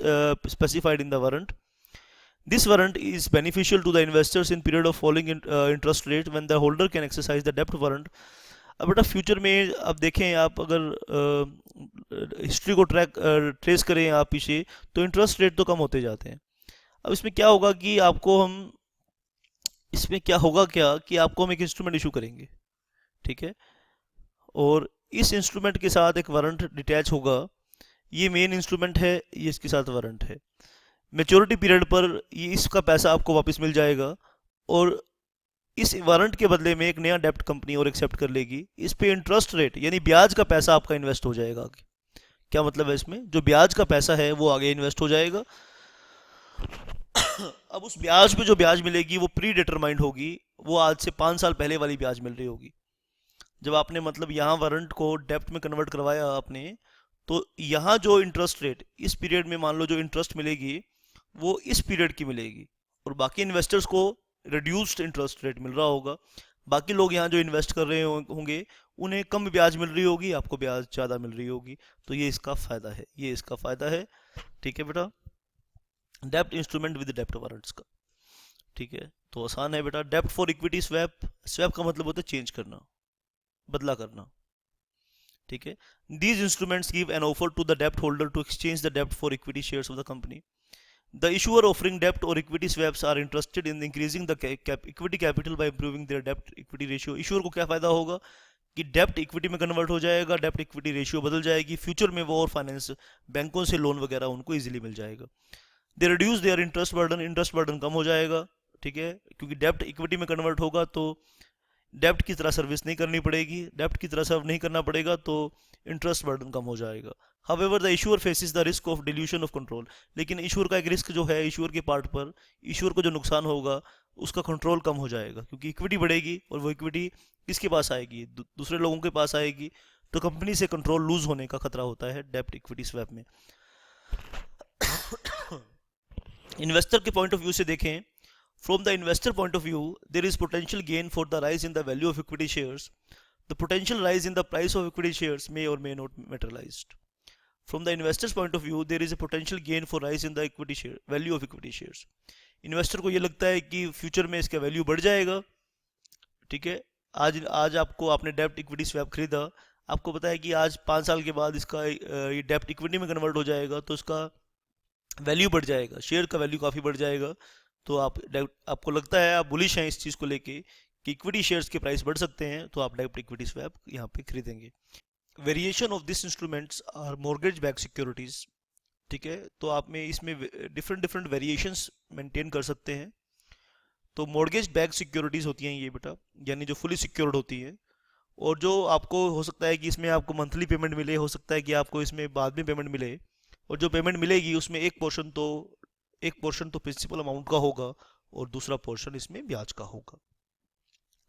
specified in the warrant. This warrant is beneficial to the investors in period of falling interest rate when the holder can exercise the debt warrant. अब बेटा future में अब देखें, आप अगर history को trace करें आप पीछे, तो इंटरेस्ट रेट तो कम होते जाते हैं। अब इसमें क्या होगा कि आपको हम एक इंस्ट्रूमेंट इशू करेंगे, ठीक है, और इस इंस्ट्रूमेंट के साथ एक वारंट डिटैच होगा। ये मेन इंस्ट्रूमेंट है, ये इसके साथ वारंट है। मैच्योरिटी पीरियड पर ये इसका पैसा आपको वापस मिल जाएगा, और इस वारंट के बदले में एक नया डेप्ट कंपनी और एक्सेप्ट कर लेगी। इस पे इंटरेस्ट रेट यानी ब्याज का पैसा आपका इन्वेस्ट हो जाएगा आगे। क्या मतलब है इसमें? जो ब्याज का पैसा है वो आगे इन्वेस्ट हो जाएगा। अब उस ब्याज पे जो ब्याज मिलेगी वो प्री डिटरमाइंड होगी, वो आज से 5 साल पहले वाली ब्याज मिल रही होगी। जब आपने मतलब यहाँ वारंट को डेप्ट में कन्वर्ट करवाया आपने, तो यहाँ जो इंटरेस्ट रेट इस पीरियड में मान लो जो इंटरेस्ट मिलेगी वो इस पीरियड की मिलेगी, और बाकी इन्वेस्टर्स को रिड्यूस्ड इंटरेस्ट रेट मिल रहा होगा। बाकी लोग यहाँ जो इन्वेस्ट कर रहे होंगे उन्हें कम ब्याज मिल रही होगी, आपको ब्याज ज़्यादा मिल रही होगी। तो ये इसका फ़ायदा है, ठीक है बेटा, डेप्ट इंस्ट्रूमेंट विद डेप्ट वारंट्स का। ठीक है, तो आसान है बेटा। डेप्ट फॉर इक्विटी स्वैप, स्वैप का मतलब होता है चेंज करना, बदला करना। ठीक है, these instruments give an offer to the debt holder to exchange the debt for equity shares of the company. The issuer offering debt or equity swaps are interested in increasing the equity capital by improving their debt equity ratio. Issuer को क्या फायदा होगा कि डेप्ट equity में convert हो जाएगा, डेप्ट equity ratio बदल जाएगी, फ्यूचर में वो और फाइनेंस बैंकों से लोन वगैरह उनको इजीली मिल जाएगा। They reduce their interest burden कम हो जाएगा, ठीक है, क्योंकि डेप्ट इक्विटी में कन्वर्ट होगा तो डेब्ट की तरह सर्विस नहीं करनी पड़ेगी, डेब्ट की तरह सर्व नहीं करना पड़ेगा तो इंटरेस्ट बर्डन कम हो जाएगा। However the issuer faces the risk of dilution of control, लेकिन इशूअर का एक रिस्क जो है इशूअर के पार्ट पर, इशूअर को जो नुकसान होगा उसका कंट्रोल कम हो जाएगा, क्योंकि इक्विटी बढ़ेगी और वो इक्विटी किसके पास आएगी, दूसरे लोगों के पास आएगी, तो कंपनी से कंट्रोल लूज होने का खतरा होता है डेब्ट इक्विटी स्वैप में। इन्वेस्टर के पॉइंट ऑफ व्यू से देखें, from the investor point of view there is potential gain for the rise in the value of equity shares, the potential rise in the price of equity shares may or may not materialized. From the investor's point of view, there is a potential gain for rise in the equity share value of equity shares. Investor को ये लगता है कि future में इसका value बढ़ जाएगा, ठीक है। आज आपको आपने डेब्ट इक्विटी स्वैप खरीदा, आपको पता है कि आज 5 साल के बाद इसका ये डेब्ट इक्विटी में कन्वर्ट हो जाएगा, तो उसका वैल्यू बढ़ जाएगा, शेयर का वैल्यू काफ़ी बढ़ जाएगा। तो आपको लगता है, आप बुलिश हैं इस चीज़ को लेके कि इक्विटी शेयर्स के प्राइस बढ़ सकते हैं, तो आप डेब्ट इक्विटी स्वैप यहाँ पे खरीदेंगे। Variation of this instruments are mortgage back securities, ठीक है। तो आप में इसमें डिफरेंट वेरिएशंस मेंटेन कर सकते हैं। तो मॉर्गेज बैक सिक्योरिटीज होती हैं ये बेटा, यानी जो फुली सिक्योर्ड होती है, और जो आपको हो सकता है कि इसमें आपको मंथली पेमेंट मिले, हो सकता है कि आपको इसमें बाद में पेमेंट मिले, और जो पेमेंट मिलेगी उसमें एक पोर्शन तो प्रिंसिपल अमाउंट का होगा और दूसरा पोर्शन इसमें ब्याज का होगा।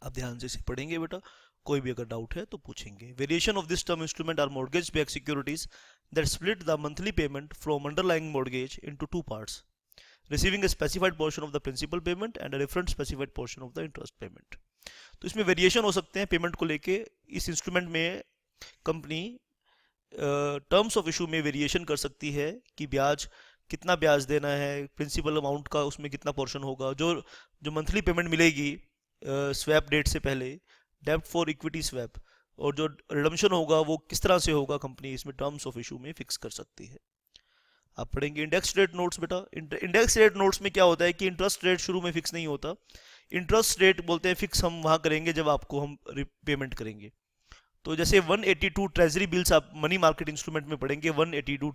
आप ध्यान से इसे पढ़ेंगे बेटा, कोई भी अगर डाउट है तो पूछेंगे। Variation of this term instrument are mortgage back securities that split the monthly payment from underlying mortgage into 2 parts, receiving a specified portion of the principal payment and a different specified portion of the interest payment. तो इसमें variation हो सकते हैं payment को लेके। इस instrument में company terms of issue में वेरिएशन कर सकती है कि कितना ब्याज देना है, प्रिंसिपल अमाउंट का उसमें कितना पोर्शन होगा, जो मंथली पेमेंट मिलेगी स्वैप डेट से पहले, डेब्ट फॉर इक्विटी स्वैप, और जो रिडम्पशन होगा वो किस तरह से होगा, कंपनी इसमें टर्म्स ऑफ इशू में फिक्स कर सकती है। आप पढ़ेंगे इंडेक्स रेट नोट्स बेटा। इंडेक्स रेट नोट्स में क्या होता है कि इंटरेस्ट रेट शुरू में फिक्स नहीं होता। इंटरेस्ट रेट बोलते हैं फिक्स हम वहाँ करेंगे जब आपको हम पेमेंट करेंगे। तो जैसे 182 ट्रेजरी बिल्स आप मनी मार्केट इंस्ट्रूमेंट में पढ़ेंगे, 182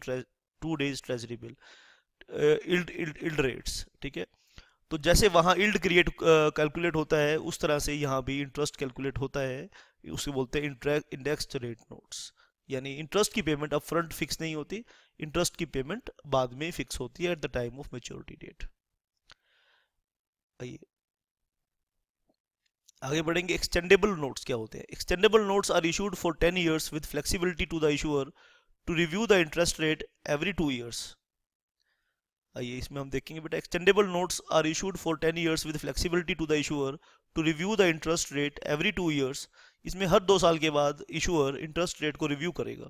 2 days treasury bill, yield rates, ठीक है। तो जैसे वहाँ इल्ड कैलकुलेट होता है, उस तरह से यहाँ भी इंटरेस्ट कैलकुलेट होता है, उसे बोलते हैं इंडेक्स रेट नोट्स। यानी इंटरेस्ट की पेमेंट अप फ्रंट फिक्स नहीं होती, इंटरेस्ट की पेमेंट बाद में फिक्स होती है at the time of maturity date. आइए आगे बढ़ेंगे। एक्सटेंडेबल नोट्स क्या होते हैं? Extendable notes are issued for 10 years with flexibility to the issuer to review the interest rate every 2 years। आइए इसमें हम देखेंगे बेटा, extendable notes are issued for 10 years with flexibility to the issuer to review the interest rate every 2 years। इसमें हर 2 साल के बाद इशूअर इंटरेस्ट रेट को रिव्यू करेगा।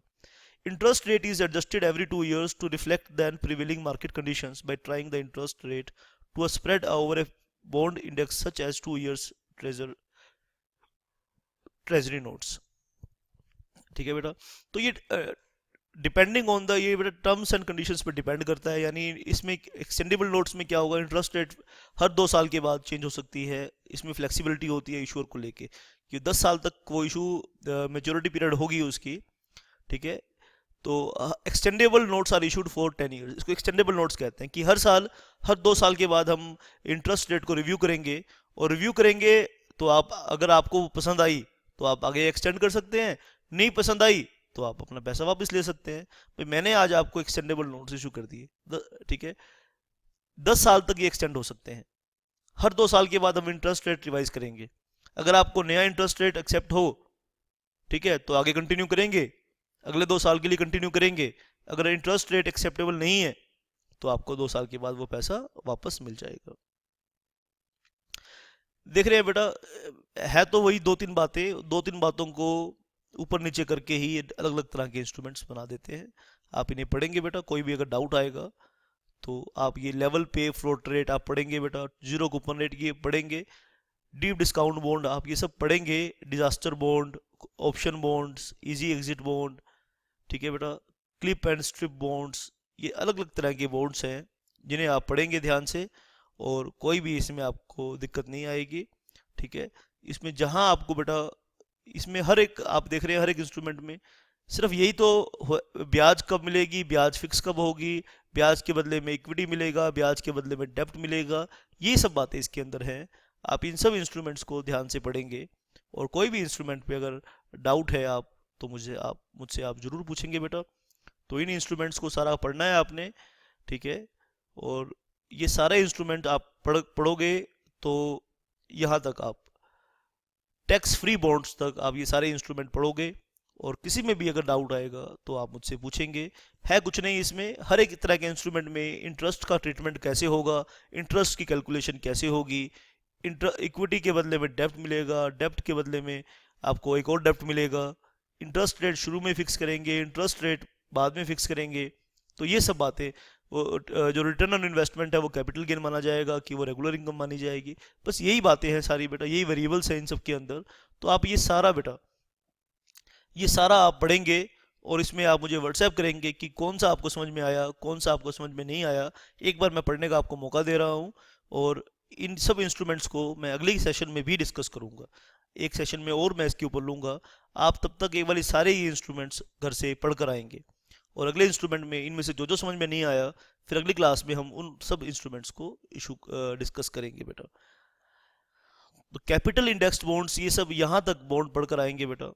Interest rate is adjusted every 2 years to reflect than prevailing market conditions by trying the interest rate to a spread over a bond index such as 2 years treasury notes, ठीक है बेटा। तो ये depending on the ये बेटा terms and conditions पे depend करता है। यानी इसमें एक्सटेंडेबल नोट्स में क्या होगा, इंटरेस्ट रेट हर 2 साल के बाद चेंज हो सकती है। इसमें फ्लेक्सिबिलिटी होती है इशूअर को लेके कि 10 साल तक वो इशू मेच्योरिटी पीरियड होगी उसकी, ठीक है। तो extendable notes are issued for 10 years। इसको एक्सटेंडेबल नोट्स कहते हैं कि हर 2 साल के बाद हम इंटरेस्ट रेट को रिव्यू करेंगे, और रिव्यू करेंगे तो अगर आपको पसंद आई तो आप आगे एक्सटेंड कर सकते हैं, नहीं पसंद आई तो आप अपना पैसा वापस ले सकते हैं। भाई मैंने आज आपको एक्सटेंडेबल नोट्स इशू कर दिए, ठीक है, 10 साल तक ये एक्सटेंड हो सकते हैं। हर 2 साल के बाद हम इंटरेस्ट रेट रिवाइज करेंगे। अगर आपको नया इंटरेस्ट रेट एक्सेप्ट हो, ठीक है, तो आगे कंटिन्यू करेंगे, अगले 2 साल के लिए कंटिन्यू करेंगे। अगर इंटरेस्ट रेट एक्सेप्टेबल नहीं है तो आपको 2 साल के बाद वो पैसा वापस मिल जाएगा। देख रहे हैं बेटा, है तो वही 2-3 बातें, 2-3 बातों को ऊपर नीचे करके ही अलग अलग तरह के इंस्ट्रूमेंट्स बना देते हैं। आप इन्हें पढ़ेंगे बेटा, कोई भी अगर डाउट आएगा तो आप ये लेवल पे फ्लोट रेट आप पढ़ेंगे बेटा, जीरो कूपन रेट ये पढ़ेंगे, डीप डिस्काउंट बॉन्ड आप ये सब पढ़ेंगे, disaster bond, option bonds, easy exit bond, ठीक है बेटा, क्लिप एंड स्ट्रिप बॉन्ड्स, ये अलग अलग तरह के बॉन्ड्स हैं जिन्हें आप पढ़ेंगे ध्यान से, और कोई भी इसमें आपको दिक्कत नहीं आएगी, ठीक है। इसमें जहां आपको बेटा, इसमें हर एक आप देख रहे हैं, हर एक इंस्ट्रूमेंट में सिर्फ यही तो ब्याज कब मिलेगी, ब्याज फिक्स कब होगी, ब्याज के बदले में इक्विटी मिलेगा, ब्याज के बदले में डेब्ट मिलेगा, ये सब बातें इसके अंदर हैं। आप इन सब इंस्ट्रूमेंट्स को ध्यान से पढ़ेंगे, और कोई भी इंस्ट्रूमेंट पे अगर डाउट है आप तो मुझसे आप जरूर पूछेंगे बेटा। तो इन इंस्ट्रूमेंट्स को सारा पढ़ना है आपने, ठीक है। और ये सारे इंस्ट्रूमेंट आप पढ़ोगे तो यहाँ तक आप टैक्स फ्री बॉन्ड्स तक आप ये सारे इंस्ट्रूमेंट पढ़ोगे, और किसी में भी अगर डाउट आएगा तो आप मुझसे पूछेंगे। है कुछ नहीं इसमें, हर एक तरह के इंस्ट्रूमेंट में इंटरेस्ट का ट्रीटमेंट कैसे होगा, इंटरेस्ट की कैलकुलेशन कैसे होगी, इक्विटी के बदले में डेप्ट मिलेगा, डेप्ट के बदले में आपको एक और डेप्ट मिलेगा, इंटरेस्ट रेट शुरू में फिक्स करेंगे, इंटरेस्ट रेट बाद में फिक्स करेंगे। तो ये सब बातें, वो जो रिटर्न ऑन इन्वेस्टमेंट है वो कैपिटल गेन माना जाएगा कि वो रेगुलर इनकम मानी जाएगी। बस यही बातें हैं सारी बेटा, यही वेरिएबल्स हैं इन सब के अंदर। तो आप ये सारा बेटा, ये सारा आप पढ़ेंगे और इसमें आप मुझे व्हाट्सएप करेंगे कि कौन सा आपको समझ में आया, कौन सा आपको समझ में नहीं आया। एक बार मैं पढ़ने का आपको मौका दे रहा हूँ, और इन सब इंस्ट्रूमेंट्स को मैं अगले सेशन में भी डिस्कस करूँगा। एक सेशन में और मैं इसके ऊपर लूँगा। आप तब तक एक बार सारे ही इंस्ट्रूमेंट्स घर से पढ़ कर आएंगे, और अगले इंस्ट्रूमेंट में इनमें से जो जो समझ में नहीं आया फिर अगली क्लास में हम उन सब इंस्ट्रूमेंट्स को इशू डिस्कस करेंगे बेटा। तो कैपिटल इंडेक्स्ड बॉन्ड्स, ये सब यहाँ तक बॉन्ड पढ़कर आएंगे बेटा।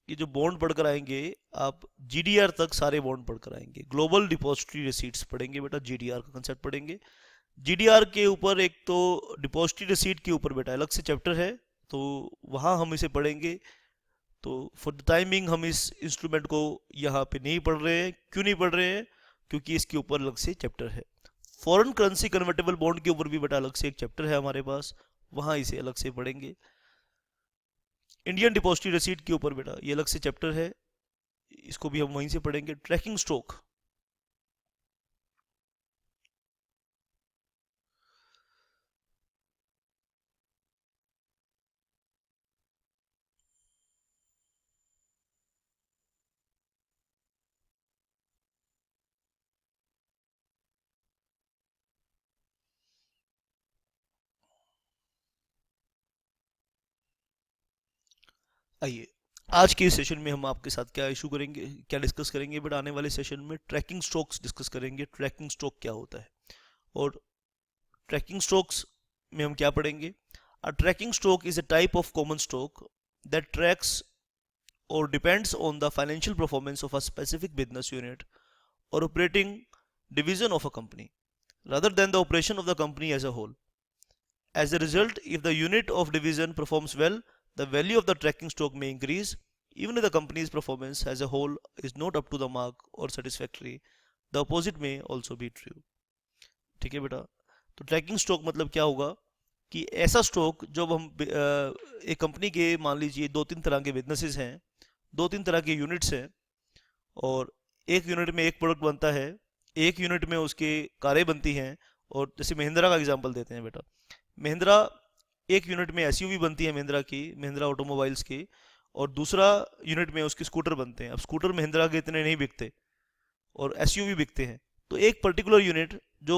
ये जो बॉन्ड पढ़कर आएंगे आप जीडीआर तक सारे बॉन्ड पढ़कर आएंगे। ग्लोबल डिपॉजिटरी रिसीट्स पढ़ेंगे बेटा, जीडीआर का कंसेप्ट पढ़ेंगे। जीडीआर के ऊपर एक तो डिपॉजिटरी रिसीट के ऊपर बेटा अलग से चैप्टर है, तो वहाँ हम इसे पढ़ेंगे। तो फॉर द टाइमिंग हम इस इंस्ट्रूमेंट को यहाँ पे नहीं पढ़ रहे हैं। क्यों नहीं पढ़ रहे हैं? क्योंकि इसके ऊपर अलग से चैप्टर है। फॉरेन करेंसी कन्वर्टेबल बॉन्ड के ऊपर भी बेटा अलग से एक चैप्टर है हमारे पास, वहाँ इसे अलग से पढ़ेंगे। इंडियन डिपॉजिटरी रिसीट के ऊपर बेटा ये अलग से चैप्टर है, इसको भी हम वहीं से पढ़ेंगे। ट्रैकिंग स्टॉक, आइए आज के इस सेशन में हम आपके साथ क्या इशू करेंगे, क्या डिस्कस करेंगे बट आने वाले सेशन में ट्रैकिंग स्टॉक्स डिस्कस करेंगे। ट्रैकिंग स्टॉक क्या होता है और ट्रैकिंग स्टॉक्स में हम क्या पढ़ेंगे। A tracking stock is a type of common stock that tracks or depends on the financial performance of a specific business unit or operating division of a company rather than the operation of the company as a whole. As a result, if the unit of division performs well, the value of the tracking stock may increase even if the company's performance as a whole is not up to the mark or satisfactory. The opposite may also be true. ठीक है बेटा। तो trekking stock मतलब क्या होगा कि ऐसा stock जब हम एक कंपनी के मान लीजिए दो तीन तरह के बिजनेसेस हैं, दो तीन तरह के यूनिट्स हैं, और एक यूनिट में एक प्रोडक्ट बनता है, एक यूनिट में उसके कारें बनती हैं। और जैसे महिंद्रा का एग्जांपल देते हैं बेटा, महिंद्रा एक यूनिट में एसयूवी बनती है महिंद्रा की, महिंद्रा ऑटोमोबाइल्स की, और दूसरा यूनिट में उसके स्कूटर बनते हैं। अब स्कूटर महिंद्रा के इतने नहीं बिकते और एसयूवी बिकते हैं। तो एक पर्टिकुलर यूनिट जो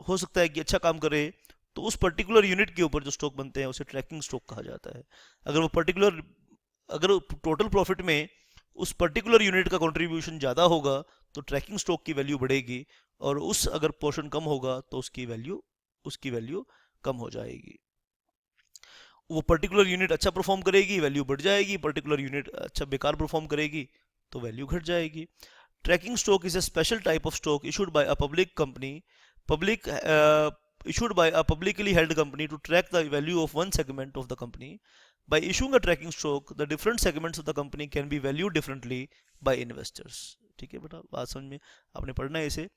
हो सकता है कि अच्छा काम करे, तो उस पर्टिकुलर यूनिट के ऊपर जो स्टॉक बनते हैं उसे ट्रैकिंग स्टॉक कहा जाता है। अगर टोटल प्रॉफिट में उस पर्टिकुलर यूनिट का कंट्रीब्यूशन ज़्यादा होगा तो ट्रैकिंग स्टॉक की वैल्यू बढ़ेगी, और उस अगर पोर्शन कम होगा तो उसकी वैल्यू कम हो जाएगी। वो पर्टिकुलर यूनिट अच्छा परफॉर्म करेगी, वैल्यू बढ़ जाएगी। पर्टिकुलर यूनिट अच्छा बेकार परफॉर्म करेगी तो वैल्यू घट जाएगी। Tracking stock is a special type of stock issued by a publicly held company to track the value of one segment of the company. By issuing a tracking stock, the different segments of the company can be valued differently by investors. ठीक है बेटा, बात समझ में आपने पढ़ना है इसे।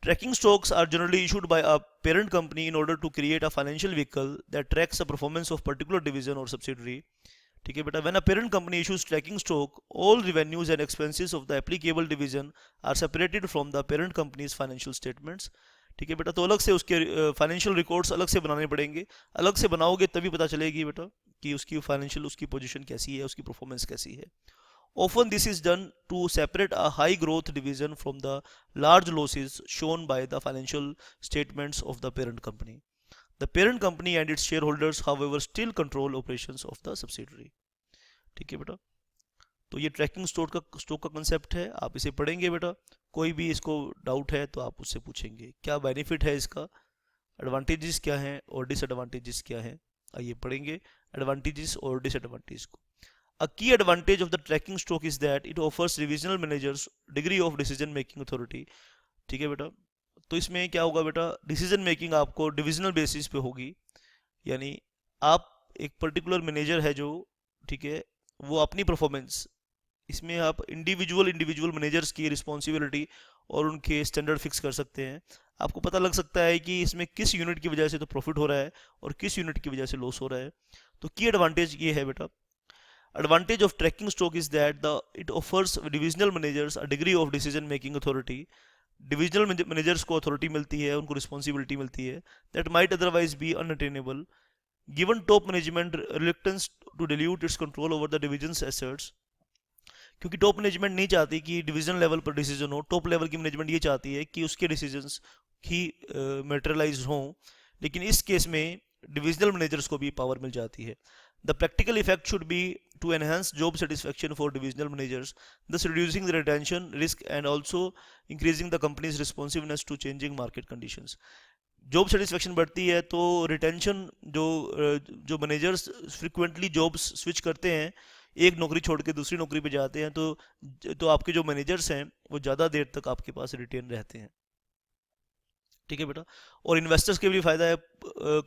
Tracking stocks are generally issued by a parent company in order to create a financial vehicle that tracks the performance of particular division or subsidiary. ठीक है बेटा, when a parent company issues tracking stock, all revenues and expenses of the applicable division are separated from the parent company's financial statements. ठीक है बेटा, तो अलग से उसके फाइनेंशियल रिकॉर्ड्स अलग से बनाने पड़ेंगे। अलग से बनाओगे तभी पता चलेगी बेटा कि उसकी फाइनेंशियल, उसकी पोजीशन कैसी है, उसकी परफॉर्मेंस कैसी है। Often this is done to separate a high growth division from the large losses shown by the financial statements of the parent company. The parent company and its shareholders, however, still control operations of the subsidiary. ठीक है बेटा, तो ये trekking stock का concept है, आप इसे पढ़ेंगे बेटा। कोई भी इसको डाउट है तो आप उससे पूछेंगे। क्या बेनिफिट है इसका, एडवांटेजेस क्या हैं और डिसएडवांटेजेस क्या हैं, आइए पढ़ेंगे एडवांटेजेस और डिसएडवांटेज को। A key advantage of the tracking stock is that it offers divisional managers degree of decision making authority। ठीक है बेटा, तो इसमें क्या होगा बेटा, डिसीजन मेकिंग आपको डिविजनल बेसिस पे होगी, यानी आप एक पर्टिकुलर मैनेजर है जो, ठीक है, वो अपनी परफॉर्मेंस, इसमें आप इंडिविजुअल मैनेजर्स की रिस्पॉन्सिबिलिटी और उनके स्टैंडर्ड फिक्स कर सकते हैं। आपको पता लग सकता है कि इसमें किस यूनिट की वजह से तो प्रॉफिट हो रहा है और किस यूनिट की वजह से लॉस हो रहा है। तो की एडवांटेज ये है बेटा, advantage of tracking stock is that it offers divisional managers a degree of decision making authority। Divisional managers को अथॉरिटी मिलती है, उनको रिस्पॉन्सिबिलिटी मिलती है, that might otherwise be unattainable given top management reluctance to dilute its control over the divisions assets. क्योंकि top management नहीं चाहती कि डिवीजन लेवल पर डिसीजन हो, टॉप लेवल की मैनेजमेंट ये चाहती है कि उसके डिसीजंस ही मेटेरियलाइज हों, लेकिन इस केस में डिविजनल मैनेजर्स को भी पावर मिल जाती है। The practical effect should be to enhance job satisfaction for divisional managers, thus reducing the retention risk and also increasing the company's responsiveness to changing market conditions। Job satisfaction बढ़ती है तो retention, जो managers frequently jobs switch करते हैं, एक नौकरी छोड़ के दूसरी नौकरी पे जाते हैं, तो आपके जो मैनेजर्स हैं वो ज़्यादा देर तक आपके पास रिटेन रहते हैं। ठीक है बेटा, और इन्वेस्टर्स के भी फायदा है,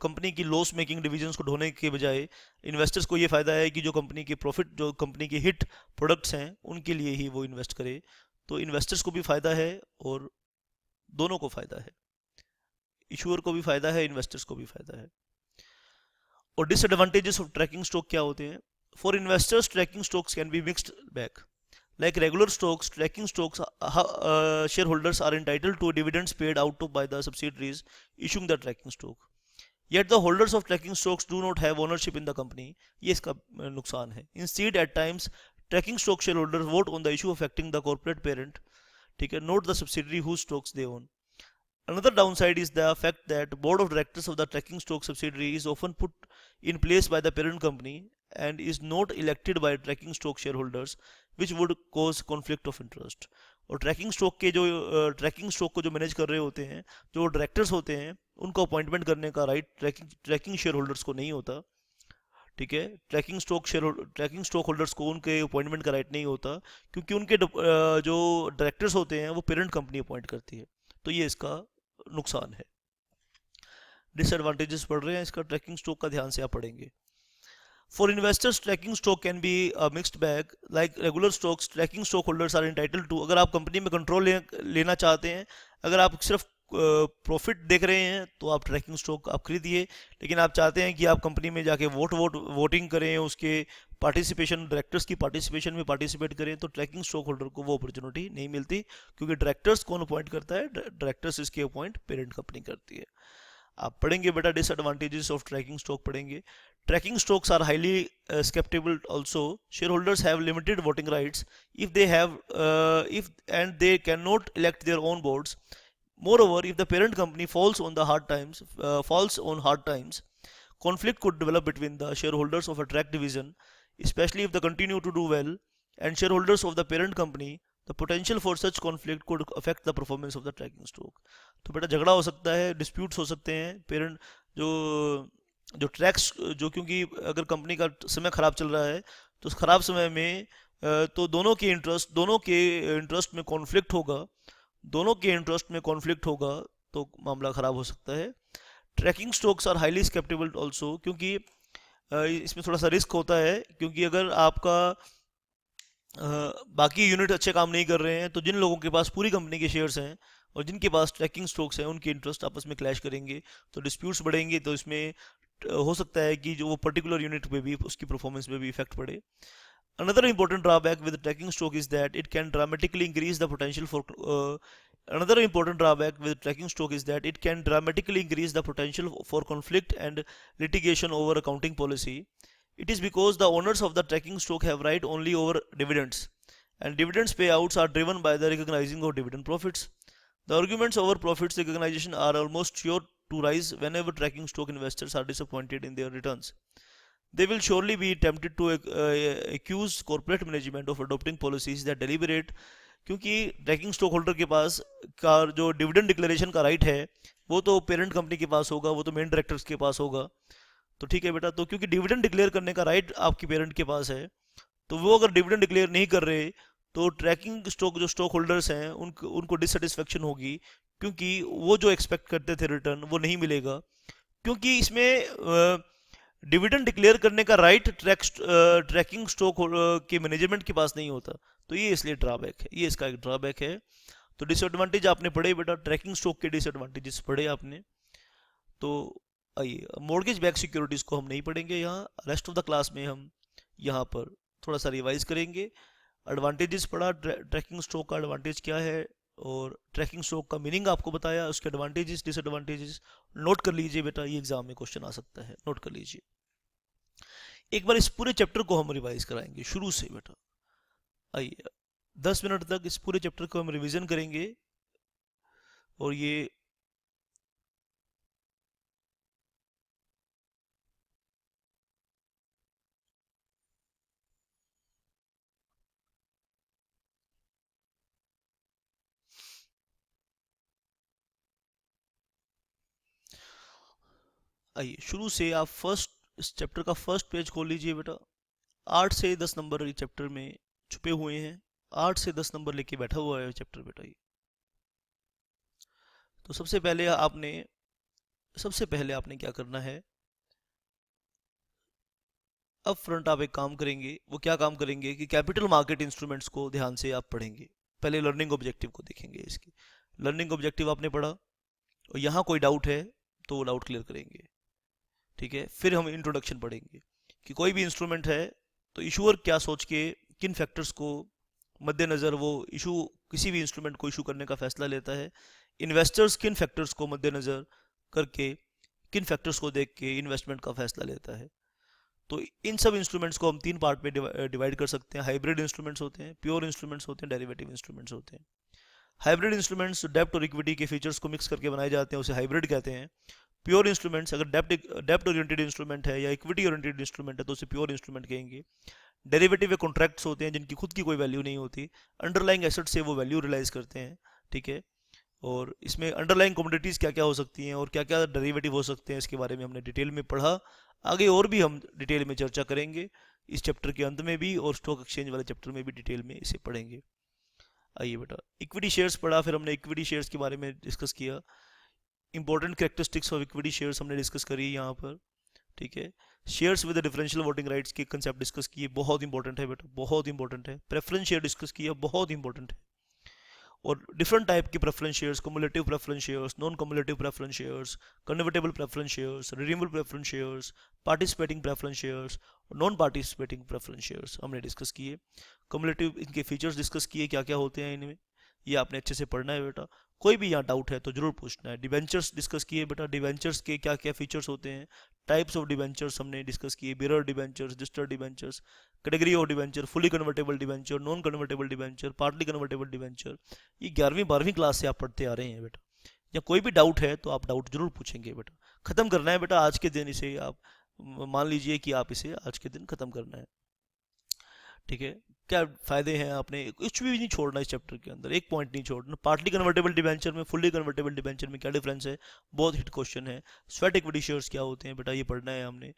कंपनी की लॉस मेकिंग डिविजन्स को ढोने के बजाय इन्वेस्टर्स को ये फायदा है कि जो कंपनी के प्रॉफिट, जो कंपनी के हिट प्रोडक्ट्स हैं उनके लिए ही वो इन्वेस्ट करे। तो इन्वेस्टर्स को भी फायदा है और दोनों को फायदा है, इशूअर को भी फायदा है, इन्वेस्टर्स को भी फायदा है। और डिसएडवांटेजेस ऑफ ट्रैकिंग स्टॉक क्या होते हैं? For investors tracking stocks can be mixed bag. Like regular stocks, tracking stocks, shareholders are entitled to dividends paid out by the subsidiaries issuing the tracking stock. Yet the holders of tracking stocks do not have ownership in the company। ये इसका नुकसान है। Instead, at times, tracking stock shareholders vote on the issue affecting the corporate parent, ठीक है, not the subsidiary whose stocks they own। Another downside is the fact that board of directors of the tracking stock subsidiary is often put in place by the parent company and is not elected by tracking stock shareholders, which would cause conflict of interest। और trekking stock के जो trekking stock को जो manage कर रहे होते हैं, जो डायरेक्टर्स होते हैं, उनको अपॉइंटमेंट करने का राइट ट्रैकिंग शेयर होल्डर्स को नहीं होता। ठीक है, ट्रैकिंग स्टॉक होल्डर्स को उनके अपॉइंटमेंट का राइट नहीं होता, क्योंकि उनके जो डायरेक्टर्स होते हैं वो पेरेंट कंपनी अपॉइंट करती है। तो ये इसका नुकसान है। डिसएडवांटेजेस पढ़ रहे हैं इसका, ट्रैकिंग स्टॉक का ध्यान से आप पढ़ेंगे। For investors, tracking stock can be a mixed bag. Like regular stocks, tracking stockholders are entitled to, अगर आप कंपनी में कंट्रोल लेना चाहते हैं, अगर आप सिर्फ प्रॉफिट देख रहे हैं तो आप ट्रैकिंग स्टॉक आप खरीदिए, लेकिन आप चाहते हैं कि आप कंपनी में जाके वोटिंग करें, उसके पार्टिसिपेशन, डायरेक्टर्स की पार्टिसिपेशन में पार्टिसिपेट करें, तो ट्रैकिंग स्टॉक होल्डर को वो अपॉर्चुनिटी नहीं मिलती, क्योंकि डायरेक्टर्स कौन अपॉइंट करता है? डायरेक्टर्स इसके अपॉइंट पेरेंट कंपनी करती है। आप पढ़ेंगे बेटा डिसएडवांटेजेस ऑफ ट्रैकिंग स्टॉक पढ़ेंगे। Tracking stocks are highly skeptical also. Shareholders have limited voting rights if they have and they cannot elect their own boards. Moreover, if the parent company falls on hard times, conflict could develop between the shareholders of a track division, especially if they continue to do well, and shareholders of the parent company. The potential for such conflict could affect the performance of the tracking stock। तो बेटा झगड़ा हो सकता है, disputes हो सकते हैं, parent जो ट्रैक्स, जो क्योंकि अगर कंपनी का समय खराब चल रहा है तो उस खराब समय में तो दोनों के इंटरेस्ट में कॉन्फ्लिक्ट होगा तो मामला खराब हो सकता है। Tracking stocks are highly susceptible also, क्योंकि इसमें थोड़ा सा रिस्क होता है, क्योंकि अगर आपका बाकी यूनिट अच्छे काम नहीं कर रहे हैं तो जिन लोगों के पास पूरी कंपनी के शेयर्स हैं और जिनके पास ट्रैकिंग स्टॉक्स हैं उनके इंटरेस्ट आपस में क्लैश करेंगे, तो डिस्प्यूट्स बढ़ेंगे, तो इसमें हो सकता है कि जो वो पर्टिकुलर यूनिट पे भी उसकी परफॉर्मेंस पे भी इफेक्ट पड़े। Another important drawback with tracking stock is that it can dramatically increase the potential for conflict and litigation over accounting policy. It is because the owners of the tracking stock have right only over dividends, and dividends payouts are driven by the recognizing of dividend profits. The arguments over profits recognition are almost sure to rise whenever tracking stock investors are disappointed in their returns. They will surely be tempted to accuse corporate management of adopting policies that deliberate, क्योंकि trekking stock holder के पास का जो dividend declaration का right है वो तो parent company के पास होगा, वो तो मेन डायरेक्टर्स के पास होगा, तो ठीक है बेटा, तो क्योंकि डिविडेंड डिक्लेयर करने का राइट आपके पेरेंट के पास है, तो वो अगर डिविडेंड डिक्लेयर नहीं कर रहे तो ट्रैकिंग स्टॉक जो स्टॉक होल्डर्स हैं उनको उनको डिससेटिस्फेक्शन होगी, क्योंकि वो जो एक्सपेक्ट करते थे रिटर्न वो नहीं मिलेगा, क्योंकि इसमें डिविडेंड डिक्लेयर करने का राइट ट्रैकिंग स्टॉक के मैनेजमेंट के पास नहीं होता। तो ये इसलिए ड्रॉबैक है, ये इसका एक ड्रॉबैक है। तो डिसएडवांटेज आपने पढ़े बेटा, ट्रैकिंग स्टॉक के डिसएडवांटेजेस पढ़े आपने। तो आइए, मॉर्गेज बैक सिक्योरिटीज को हम नहीं पढ़ेंगे यहाँ, रेस्ट ऑफ द क्लास में हम यहाँ पर थोड़ा सा रिवाइज करेंगे। एडवांटेजेस पढ़ा, ट्रैकिंग स्टॉक का एडवांटेज क्या है, और ट्रैकिंग स्टॉक का मीनिंग आपको बताया, उसके एडवांटेजेस डिसएडवांटेजेस नोट कर लीजिए बेटा, ये एग्जाम में क्वेश्चन आ सकता है, नोट कर लीजिए। एक बार इस पूरे चैप्टर को हम रिवाइज कराएंगे शुरू से बेटा। आइए, 10 मिनट तक इस पूरे चैप्टर को हम रिवीजन करेंगे, और ये आइए शुरू से आप फर्स्ट, इस चैप्टर का फर्स्ट पेज खोल लीजिए बेटा। 8 से 10 नंबर इस चैप्टर में छुपे हुए हैं, 8 से 10 नंबर लेके बैठा हुआ है चैप्टर बेटा ये। तो सबसे पहले आपने क्या करना है, अब फ्रंट आप एक काम करेंगे। वो क्या काम करेंगे कि कैपिटल मार्केट इंस्ट्रूमेंट्स को ध्यान से आप पढ़ेंगे। पहले लर्निंग ऑब्जेक्टिव को देखेंगे, इसके लर्निंग ऑब्जेक्टिव आपने पढ़ा, और यहाँ कोई डाउट है तो वो डाउट क्लियर करेंगे, ठीक है। फिर हम इंट्रोडक्शन पढ़ेंगे कि कोई भी इंस्ट्रूमेंट है तो इशूअर क्या सोच के, किन फैक्टर्स को मद्देनज़र वो इशू, किसी भी इंस्ट्रूमेंट को इशू करने का फैसला लेता है। इन्वेस्टर्स किन फैक्टर्स को मद्देनज़र करके, किन फैक्टर्स को देख के इन्वेस्टमेंट का फैसला लेता है। तो इन सब इंस्ट्रूमेंट्स को हम 3 पार्ट में डिवाइड कर सकते हैं। हाइब्रिड इंस्ट्रूमेंट्स होते हैं, प्योर इंस्ट्रूमेंट्स होते हैं, डेरिवेटिव इंस्ट्रूमेंट्स होते हैं। हाइब्रिड इंस्ट्रूमेंट्स डेप्ट और इक्विटी के फीचर्स को मिक्स करके बनाए जाते हैं, उसे हाइब्रिड कहते हैं। प्योर इंस्ट्रूमेंट्स अगर डेप्ट ओरिएंटेड इंस्ट्रूमेंट है या इक्विटी ओरिएंटेड इंस्ट्रूमेंट है तो उसे प्योर इंस्ट्रूमेंट कहेंगे। डेरिवेटिव या कॉन्ट्रैक्ट्स होते हैं जिनकी खुद की कोई वैल्यू नहीं होती, अंडरलाइंग एसेट से वो वैल्यू रियलाइज करते हैं, ठीक है। और इसमें अंडरलाइंग कमोडिटीज़ क्या क्या हो सकती हैं और क्या क्या डेरिवेटिव हो सकते हैं, इसके बारे में हमने डिटेल में पढ़ा। आगे और भी हम डिटेल में चर्चा करेंगे इस चैप्टर के अंत में भी, और स्टॉक एक्सचेंज वाले चैप्टर में भी डिटेल में इसे पढ़ेंगे। आइए बेटा, इक्विटी शेयर्स पढ़ा, फिर हमने इक्विटी शेयर्स के बारे में डिस्कस किया। Important characteristics of equity shares हमने डिस्कस करी यहाँ पर, ठीक है। Shares with differential voting rights के कंसेप्ट डिस्कस किए, बहुत इंपॉर्टेंट है बेटा, बहुत इंपॉर्टेंट है। प्रेफरेंस शेयर डिस्कस किया, बहुत इंपॉर्टेंट है। और डिफरेंट टाइप के preference shares, cumulative preference shares, non cumulative preference shares, convertible preference shares, redeemable preference shares, participating preference shares और नॉन पार्टिसिपेटिंग प्रेफरेंस शेयर्स हमने डिस्कस किए। कम्युलेटिव, इनके फीचर्स डिस्कस किए, क्या क्या होते हैं इनमें, ये आपने अच्छे से पढ़ना है बेटा। कोई भी यहाँ डाउट है तो जरूर पूछना है। डिवेंचर्स डिस्कस किए बेटा, डिवेंचर्स के क्या क्या फीचर्स होते हैं, टाइप्स ऑफ डिवेंचर्स हमने डिस्कस किए, bearer debentures, registered debentures, category of debenture, fully convertible debenture, non convertible debenture, partly convertible debenture. ये 11वीं क्लास से आप पढ़ते आ रहे हैं बेटा। या कोई भी डाउट है तो आप डाउट जरूर पूछेंगे बेटा। खत्म करना है बेटा आज के दिन, इसे आप मान लीजिए कि आप इसे आज के दिन खत्म करना है, ठीक है। क्या फायदे हैं, आपने कुछ भी नहीं छोड़ना इस चैप्टर के अंदर, एक पॉइंट नहीं छोड़ना। पार्टली कन्वर्टेबल डिबेंचर में, फुल्ली कन्वर्टेबल डिबेंचर में क्या डिफरेंस है, बहुत हिट क्वेश्चन है। स्वेट इक्विटी शेयर्स क्या होते हैं बेटा, ये पढ़ना है हमने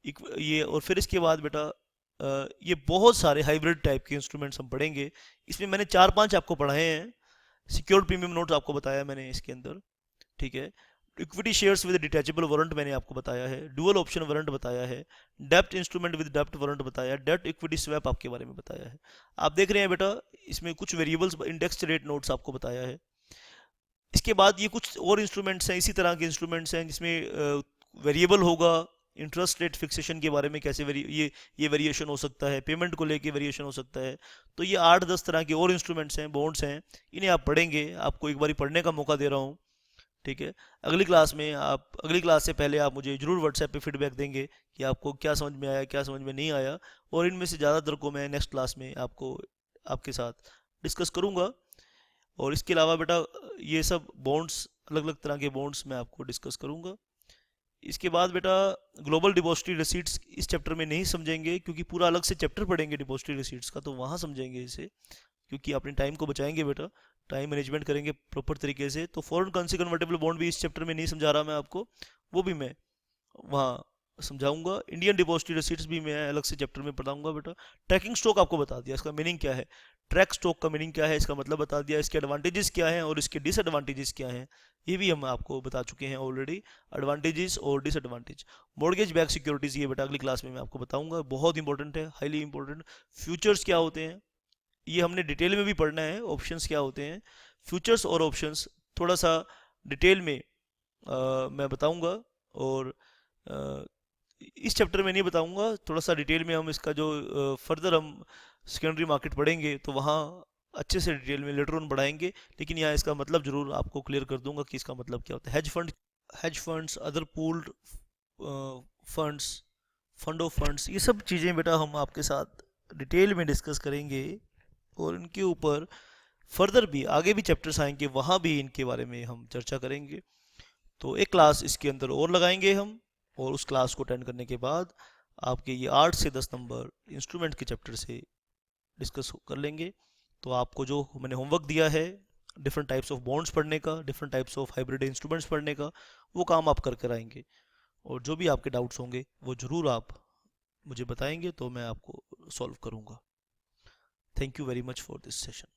ये। और फिर इसके बाद बेटा ये बहुत सारे हाइब्रिड टाइप के इंस्ट्रूमेंट्स हम पढ़ेंगे। इसमें मैंने 4-5 आपको पढ़ाए हैं। सिक्योर्ड प्रीमियम नोट्स आपको बताया मैंने इसके अंदर, ठीक है। Equity shares with detachable warrant मैंने आपको बताया है, डुअल ऑप्शन वारंट बताया है, डेप्ट इंस्ट्रूमेंट विद डेप्ट वारंट बताया, डेप्ट इक्विटी स्वैप आपके बारे में बताया है। आप देख रहे हैं बेटा, इसमें कुछ वेरिएबल्स, इंडेक्स रेट नोट्स आपको बताया है। इसके बाद ये कुछ और इंस्ट्रूमेंट्स हैं, इसी तरह के इंस्ट्रूमेंट्स हैं जिसमें वेरिएबल होगा। इंटरेस्ट रेट फिक्सेशन के बारे में कैसे ये वेरिएशन हो सकता है, पेमेंट को लेके वेरिएशन हो सकता है। तो ये 8-10 तरह के और इंस्ट्रूमेंट्स हैं, बॉन्ड्स हैं, इन्हें आप पढ़ेंगे। आपको एक बार पढ़ने का मौका दे रहा हूँ, ठीक है। अगली क्लास से पहले आप मुझे जरूर व्हाट्सएप पे फीडबैक देंगे कि आपको क्या समझ में आया, क्या समझ में नहीं आया। और इनमें से ज़्यादातर को मैं नेक्स्ट क्लास में आपके साथ डिस्कस करूँगा। और इसके अलावा बेटा ये सब बॉन्ड्स, अलग अलग तरह के बॉन्ड्स मैं आपको डिस्कस करूँगा। इसके बाद बेटा ग्लोबल डिपॉजिटरी रिसीट्स इस चैप्टर में नहीं समझेंगे, क्योंकि पूरा अलग से चैप्टर पढ़ेंगे डिपॉजिटरी रिसीट्स का, तो वहाँ समझेंगे इसे, क्योंकि अपने टाइम को बचाएंगे बेटा, टाइम मैनेजमेंट करेंगे प्रॉपर तरीके से। तो फॉरेन करेंसी कन्वर्टेबल बॉन्ड भी इस चैप्टर में नहीं समझा रहा मैं आपको, वो भी मैं वहाँ समझाऊंगा। इंडियन डिपॉजिटरी रिसीट्स भी मैं अलग से चैप्टर में पढ़ाऊंगा बेटा। ट्रैकिंग स्टॉक आपको बता दिया, इसका मीनिंग क्या है, ट्रैक स्टॉक का मीनिंग क्या है, इसका मतलब बता दिया, इसके एडवांटेजेस क्या हैं और इसके डिसएडवांटेजेस क्या हैं, ये भी हम आपको बता चुके हैं ऑलरेडी, एडवांटेजेस और डिसएडवांटेज। मॉर्गेज बैक सिक्योरिटीज ये बेटा अगली क्लास में मैं आपको बताऊंगा, बहुत इंपॉर्टेंट है, हाईली इंपॉर्टेंट। फ्यूचर्स क्या होते हैं ये हमने डिटेल में भी पढ़ना है, ऑप्शंस क्या होते हैं, फ्यूचर्स और ऑप्शंस थोड़ा सा डिटेल में मैं बताऊंगा। और अ, इस चैप्टर में नहीं बताऊंगा, थोड़ा सा डिटेल में हम इसका जो फर्दर हम सेकेंडरी मार्केट पढ़ेंगे तो वहाँ अच्छे से डिटेल में लेटर ऑन बढ़ाएंगे। लेकिन यहाँ इसका मतलब जरूर आपको क्लियर कर दूंगा कि इसका मतलब क्या होता है। Hedge funds, other pooled funds, fund of funds, ये सब चीज़ें बेटा हम आपके साथ डिटेल में डिस्कस करेंगे। और इनके ऊपर फर्दर भी आगे भी चैप्टर्स आएंगे, वहाँ भी इनके बारे में हम चर्चा करेंगे। तो एक क्लास इसके अंदर और लगाएंगे हम, और उस क्लास को अटेंड करने के बाद आपके ये 8 से 10 नंबर इंस्ट्रूमेंट के चैप्टर से डिस्कस कर लेंगे। तो आपको जो मैंने होमवर्क दिया है डिफरेंट टाइप्स ऑफ बॉन्ड्स पढ़ने का, different types of hybrid instruments पढ़ने का, वो काम आप कर कर आएंगे। और जो भी आपके डाउट्स होंगे वो ज़रूर आप मुझे बताएंगे तो मैं आपको सॉल्व करूँगा। Thank you very much for this session.